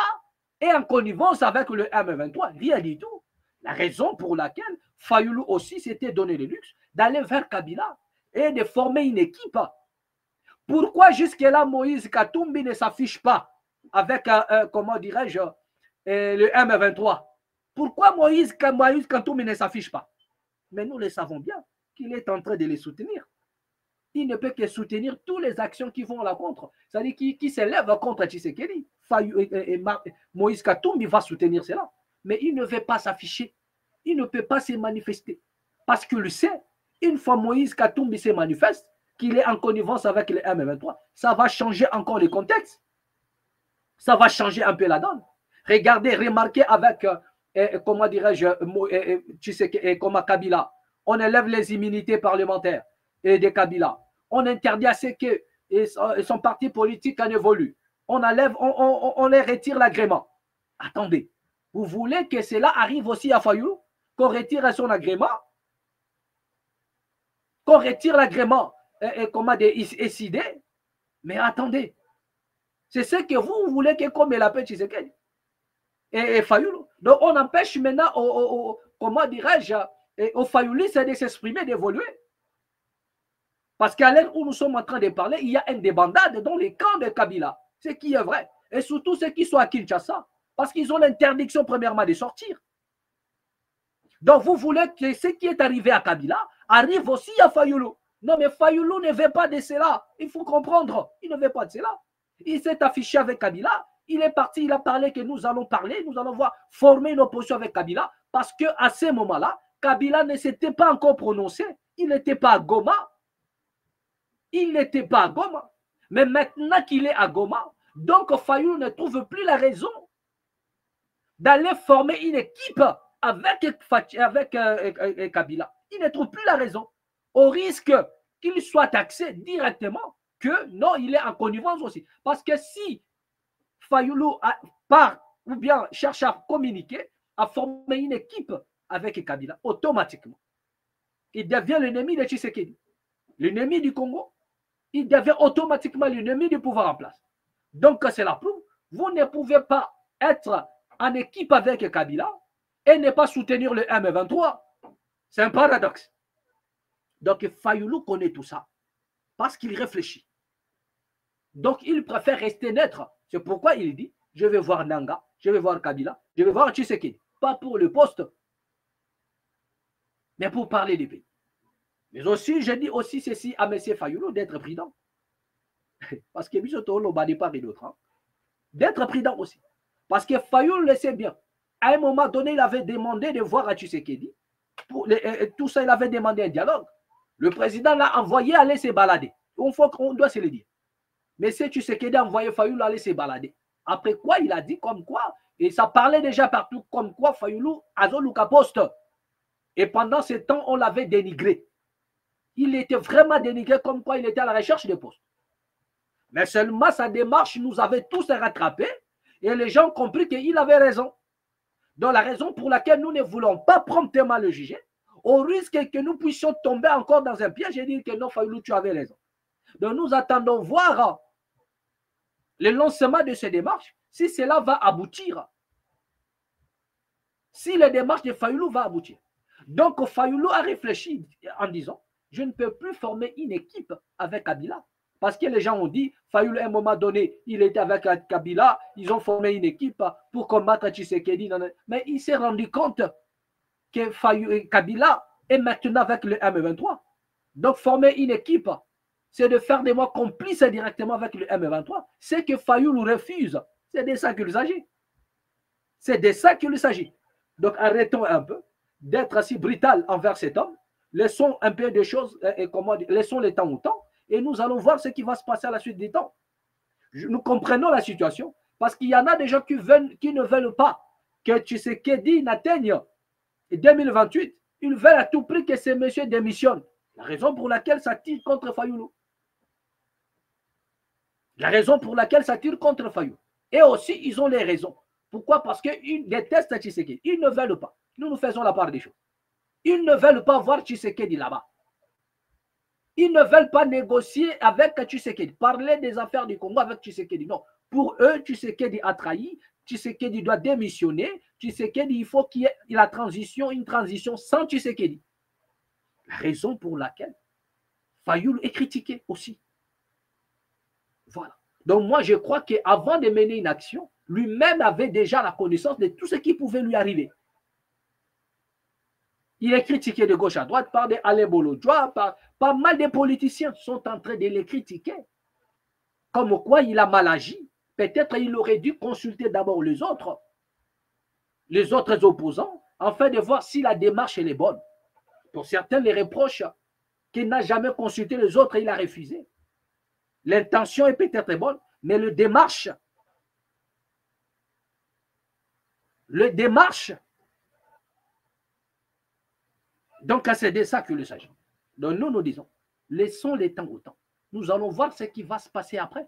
Speaker 2: est en connivence avec le M23. Rien du tout. La raison pour laquelle Fayulu aussi s'était donné le luxe d'aller vers Kabila et de former une équipe. Pourquoi jusque-là Moïse Katumbi ne s'affiche pas avec, comment dirais-je, le M23? Pourquoi Moïse Katumbi ne s'affiche pas? Mais nous le savons bien qu'il est en train de les soutenir. Il ne peut que soutenir toutes les actions qui vont à la contre, c'est-à-dire qui s'élèvent contre Tshisekedi. Moïse Katumbi va soutenir cela, mais il ne veut pas s'afficher, il ne peut pas se manifester, parce qu'il sait, une fois Moïse Katumbi se manifeste, qu'il est en connivence avec le M23, ça va changer encore le contexte, ça va changer un peu la donne. Regardez, remarquez avec, comment dirais-je, comme Kabila, on élève les immunités parlementaires et de Kabila. On interdit à ce que son parti politique en évolue. On enlève, on les retire l'agrément. Attendez, vous voulez que cela arrive aussi à Fayulu? Qu'on retire son agrément? Qu'on retire l'agrément comment décider? Mais attendez, c'est ce que vous voulez que comme la paix Tshisekedi et Fayulu. Donc on empêche maintenant, comment dirais-je, au Fayulu, c'est de s'exprimer, d'évoluer. Parce qu'à l'heure où nous sommes en train de parler, il y a une débandade dans les camps de Kabila. Ce qui est vrai. Et surtout ceux qui sont à Kinshasa. Parce qu'ils ont l'interdiction premièrement de sortir. Donc vous voulez que ce qui est arrivé à Kabila arrive aussi à Fayulu. Non mais Fayulu ne veut pas de cela. Il faut comprendre. Il ne veut pas de cela. Il s'est affiché avec Kabila. Il est parti, il a parlé que nous allons parler. Nous allons voir former une opposition avec Kabila. Parce qu'à ce moment-là, Kabila ne s'était pas encore prononcé. Il n'était pas à Goma. Il n'était pas à Goma. Mais maintenant qu'il est à Goma, donc Fayulu ne trouve plus la raison d'aller former une équipe avec Kabila. Il ne trouve plus la raison. Au risque qu'il soit taxé directement que non, il est en connivence aussi. Parce que si Fayulu part ou bien cherche à communiquer, à former une équipe avec Kabila, automatiquement, il devient l'ennemi de Tshisekedi, l'ennemi du Congo, il devient automatiquement l'ennemi du pouvoir en place. Donc, c'est la preuve. Vous ne pouvez pas être en équipe avec Kabila et ne pas soutenir le M23. C'est un paradoxe. Donc, Fayoulou connaît tout ça parce qu'il réfléchit. Donc, il préfère rester neutre. C'est pourquoi il dit, je vais voir Nanga, je vais voir Kabila, je vais voir Tshisekedi. Pas pour le poste, mais pour parler du pays. Mais aussi, je dis aussi ceci à M. Fayoulou d'être prudent. Parce que Bisoto Loba n'est pas d'autre. Hein. D'être prudent aussi. Parce que Fayoulou le sait bien. À un moment donné, il avait demandé de voir à Tshisekedi. Tout ça, il avait demandé un dialogue. Le président l'a envoyé aller se balader. On doit se le dire. Mais c'est Tshisekedi a envoyé Fayoulou aller se balader. Après quoi, il a dit comme quoi, et ça parlait déjà partout, comme quoi Fayoulou a Luka poste. Et pendant ce temps, on l'avait dénigré. Il était vraiment dénigré comme quoi il était à la recherche de postes. Mais seulement sa démarche nous avait tous rattrapés et les gens ont compris qu'il avait raison. Donc la raison pour laquelle nous ne voulons pas promptement le juger, au risque que nous puissions tomber encore dans un piège et dire que non, Fayoulou, tu avais raison. Donc nous attendons voir le lancement de ces démarches, si cela va aboutir. Si les démarches de Fayoulou va aboutir. Donc Fayoulou a réfléchi en disant, je ne peux plus former une équipe avec Kabila. Parce que les gens ont dit, Fayoulou, à un moment donné, il était avec Kabila, ils ont formé une équipe pour combattre Tshisekedi. Mais il s'est rendu compte que Kabila est maintenant avec le M23. Donc former une équipe, c'est de faire des mots complices directement avec le M23. C'est que Fayoulou refuse. C'est de ça qu'il s'agit. C'est de ça qu'il s'agit. Donc arrêtons un peu d'être si brutal envers cet homme. Laissons un peu de choses, laissons le temps au temps, et nous allons voir ce qui va se passer à la suite du temps. Nous comprenons la situation, parce qu'il y en a des gens qui ne veulent pas que Tshisekedi n'atteigne 2028. Ils veulent à tout prix que ces messieurs démissionnent. La raison pour laquelle ça tire contre Fayoulou. La raison pour laquelle ça tire contre Fayoulou. Et aussi, ils ont les raisons. Pourquoi? Parce qu'ils détestent Tshisekedi. Ils ne veulent pas. Nous faisons la part des choses. Ils ne veulent pas voir Tshisekedi là-bas. Ils ne veulent pas négocier avec Tshisekedi, parler des affaires du Congo avec Tshisekedi. Non, pour eux, Tshisekedi a trahi, Tshisekedi doit démissionner, Tshisekedi, il faut qu'il y ait une transition sans Tshisekedi. La raison pour laquelle Fayoulou est critiqué aussi. Voilà. Donc moi, je crois qu'avant de mener une action, lui-même avait déjà la connaissance de tout ce qui pouvait lui arriver. Il est critiqué de gauche à droite par des Alain Bolodjoa, par pas mal de politiciens sont en train de les critiquer. Comme quoi il a mal agi. Peut-être il aurait dû consulter d'abord les autres opposants, afin de voir si la démarche est bonne. Pour certains, les reproches qu'il n'a jamais consulté les autres, il a refusé. L'intention est peut-être bonne, mais le démarche, donc c'est de ça qu'il s'agit. Donc nous disons, laissons les temps au temps. Nous allons voir ce qui va se passer après.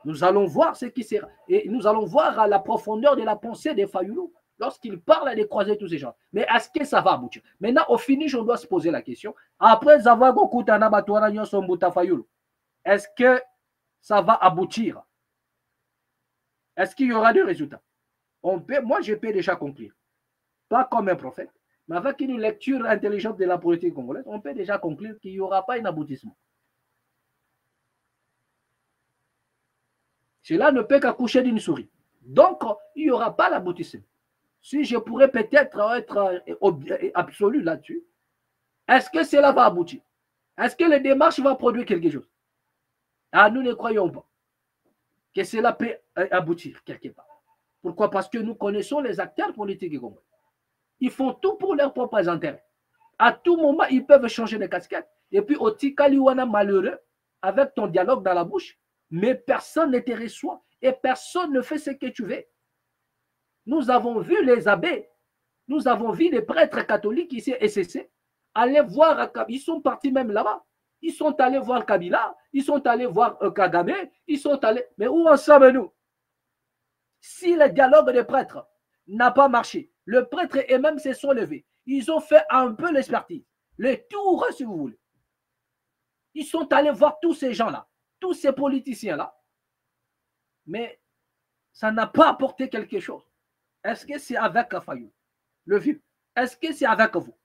Speaker 2: Nous allons voir ce qui sera. Et nous allons voir à la profondeur de la pensée de Fayoulou lorsqu'il parle de croiser tous ces gens. Mais est-ce que ça va aboutir? Maintenant, au finish, on doit se poser la question. Après avoir beaucoup de Fayoulou, est-ce que ça va aboutir? Est-ce qu'il y aura des résultats? Moi, je peux déjà conclure. Pas comme un prophète. Mais avec une lecture intelligente de la politique congolaise, on peut déjà conclure qu'il n'y aura pas un aboutissement. Cela ne peut qu'accoucher d'une souris. Donc, il n'y aura pas l'aboutissement. Si je pourrais peut-être être absolu là-dessus, est-ce que cela va aboutir? Est-ce que les démarches vont produire quelque chose? Ah, nous ne croyons pas que cela peut aboutir quelque part. Pourquoi? Parce que nous connaissons les acteurs politiques congolais. Ils font tout pour leurs propres intérêts. À tout moment, ils peuvent changer de casquette. Et puis, au Tikaliwana malheureux, avec ton dialogue dans la bouche, mais personne ne te reçoit et personne ne fait ce que tu veux. Nous avons vu les abbés, nous avons vu les prêtres catholiques ici, SCC, aller voir, ils sont partis même là-bas. Ils sont allés voir Kabila, ils sont allés voir Kagame, ils sont allés. Mais où en sommes-nous? Si le dialogue des prêtres n'a pas marché, Le prêtre eux-mêmes se sont levés. Ils ont fait un peu l'expertise. Le tour, si vous voulez. Ils sont allés voir tous ces gens-là, tous ces politiciens-là. Mais ça n'a pas apporté quelque chose. Est-ce que c'est avec Fayou, le vieux? Est-ce que c'est avec vous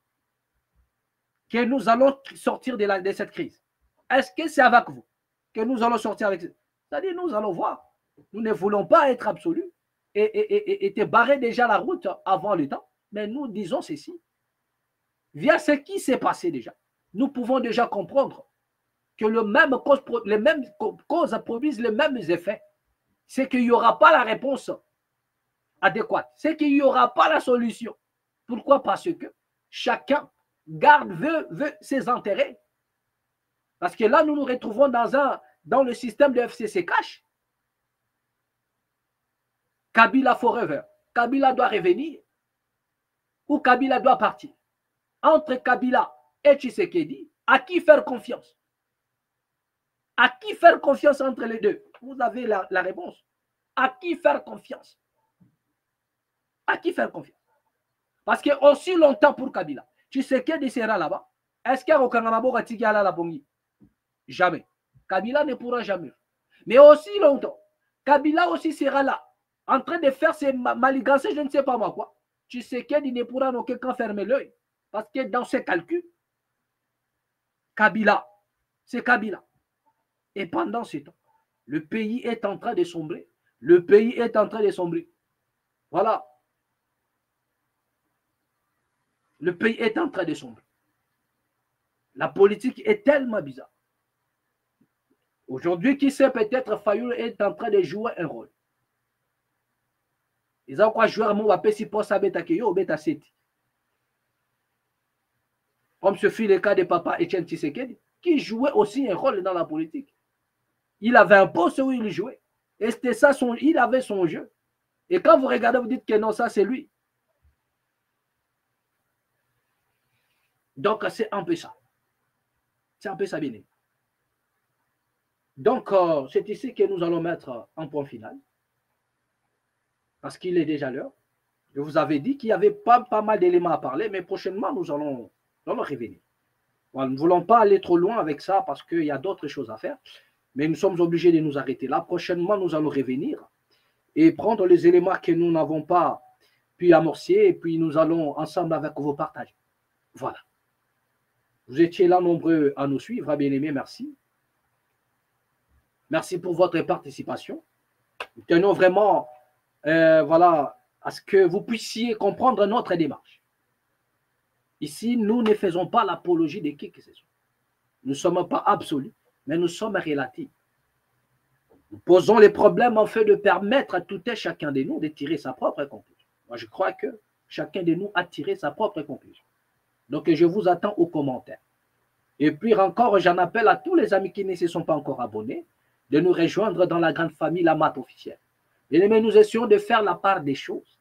Speaker 2: que nous allons sortir de cette crise? Est-ce que c'est avec vous que nous allons sortir avec ça? C'est-à-dire, nous allons voir. Nous ne voulons pas être absolus et te barrer déjà la route avant le temps. Mais nous disons ceci. Via ce qui s'est passé déjà, nous pouvons déjà comprendre que les mêmes causes produisent les mêmes effets. C'est qu'il n'y aura pas la réponse adéquate. C'est qu'il n'y aura pas la solution. Pourquoi? Parce que chacun veut ses intérêts. Parce que là, nous nous retrouvons dans le système de FCC cash. Kabila forever. Kabila doit revenir ou Kabila doit partir. Entre Kabila et Tshisekedi, à qui faire confiance? À qui faire confiance entre les deux? Vous avez la réponse. À qui faire confiance? À qui faire confiance? Parce que aussi longtemps pour Kabila, Tshisekedi sera là-bas. Est-ce qu'il y a aucun Ramabo qui à la Bongi? Jamais. Kabila ne pourra jamais. Mais aussi longtemps, Kabila aussi sera là, en train de faire ses maligances, je ne sais pas moi quoi. Tshisekedi ne pourra en aucun cas fermer l'œil. Parce que dans ses calculs, Kabila, c'est Kabila. Et pendant ce temps, le pays est en train de sombrer. Le pays est en train de sombrer. Voilà. Le pays est en train de sombrer. La politique est tellement bizarre. Aujourd'hui, qui sait, peut-être Fayou est en train de jouer un rôle. Ils ont quoi jouer à mon si pour ça bêta keyo bêta seti. Comme ce fut le cas de papa Etienne Tshisekedi, qui jouait aussi un rôle dans la politique. Il avait un poste où il jouait. Et c'était ça, il avait son jeu. Et quand vous regardez, vous dites que non, ça c'est lui. Donc c'est un peu ça. C'est un peu ça, bien aimé. Donc c'est ici que nous allons mettre un point final. Parce qu'il est déjà l'heure. Je vous avais dit qu'il y avait pas mal d'éléments à parler, mais prochainement, nous allons revenir. Voilà, nous ne voulons pas aller trop loin avec ça parce qu'il y a d'autres choses à faire. Mais nous sommes obligés de nous arrêter là. Prochainement, nous allons revenir et prendre les éléments que nous n'avons pas pu amorcer et puis nous allons ensemble avec vous partager. Voilà. Vous étiez là nombreux à nous suivre, bien aimés, merci. Merci pour votre participation. Nous tenons vraiment voilà, à ce que vous puissiez comprendre notre démarche. Ici, nous ne faisons pas l'apologie de qui que ce soit. Nous ne sommes pas absolus, mais nous sommes relatifs. Nous posons les problèmes en fait de permettre à tout et chacun de nous de tirer sa propre conclusion. Moi, je crois que chacun de nous a tiré sa propre conclusion. Donc, je vous attends aux commentaires. Et puis encore, j'en appelle à tous les amis qui ne se sont pas encore abonnés de nous rejoindre dans la grande famille La Mat officielle. Bien aimés, nous essayons de faire la part des choses.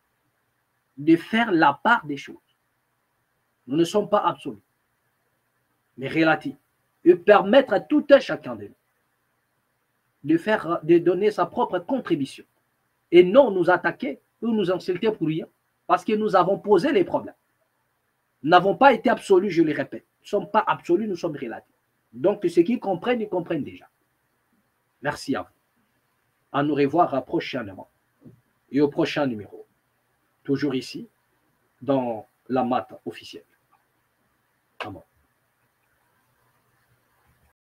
Speaker 2: De faire la part des choses. Nous ne sommes pas absolus, mais relatifs. Et permettre à tout un chacun de nous de donner sa propre contribution. Et non nous attaquer ou nous insulter pour rien, parce que nous avons posé les problèmes. Nous n'avons pas été absolus, je le répète. Nous ne sommes pas absolus, nous sommes relatifs. Donc, ceux qui comprennent, ils comprennent déjà. Merci à vous. À nous revoir prochainement et au prochain numéro. Toujours ici, dans La Mat officielle. Amen.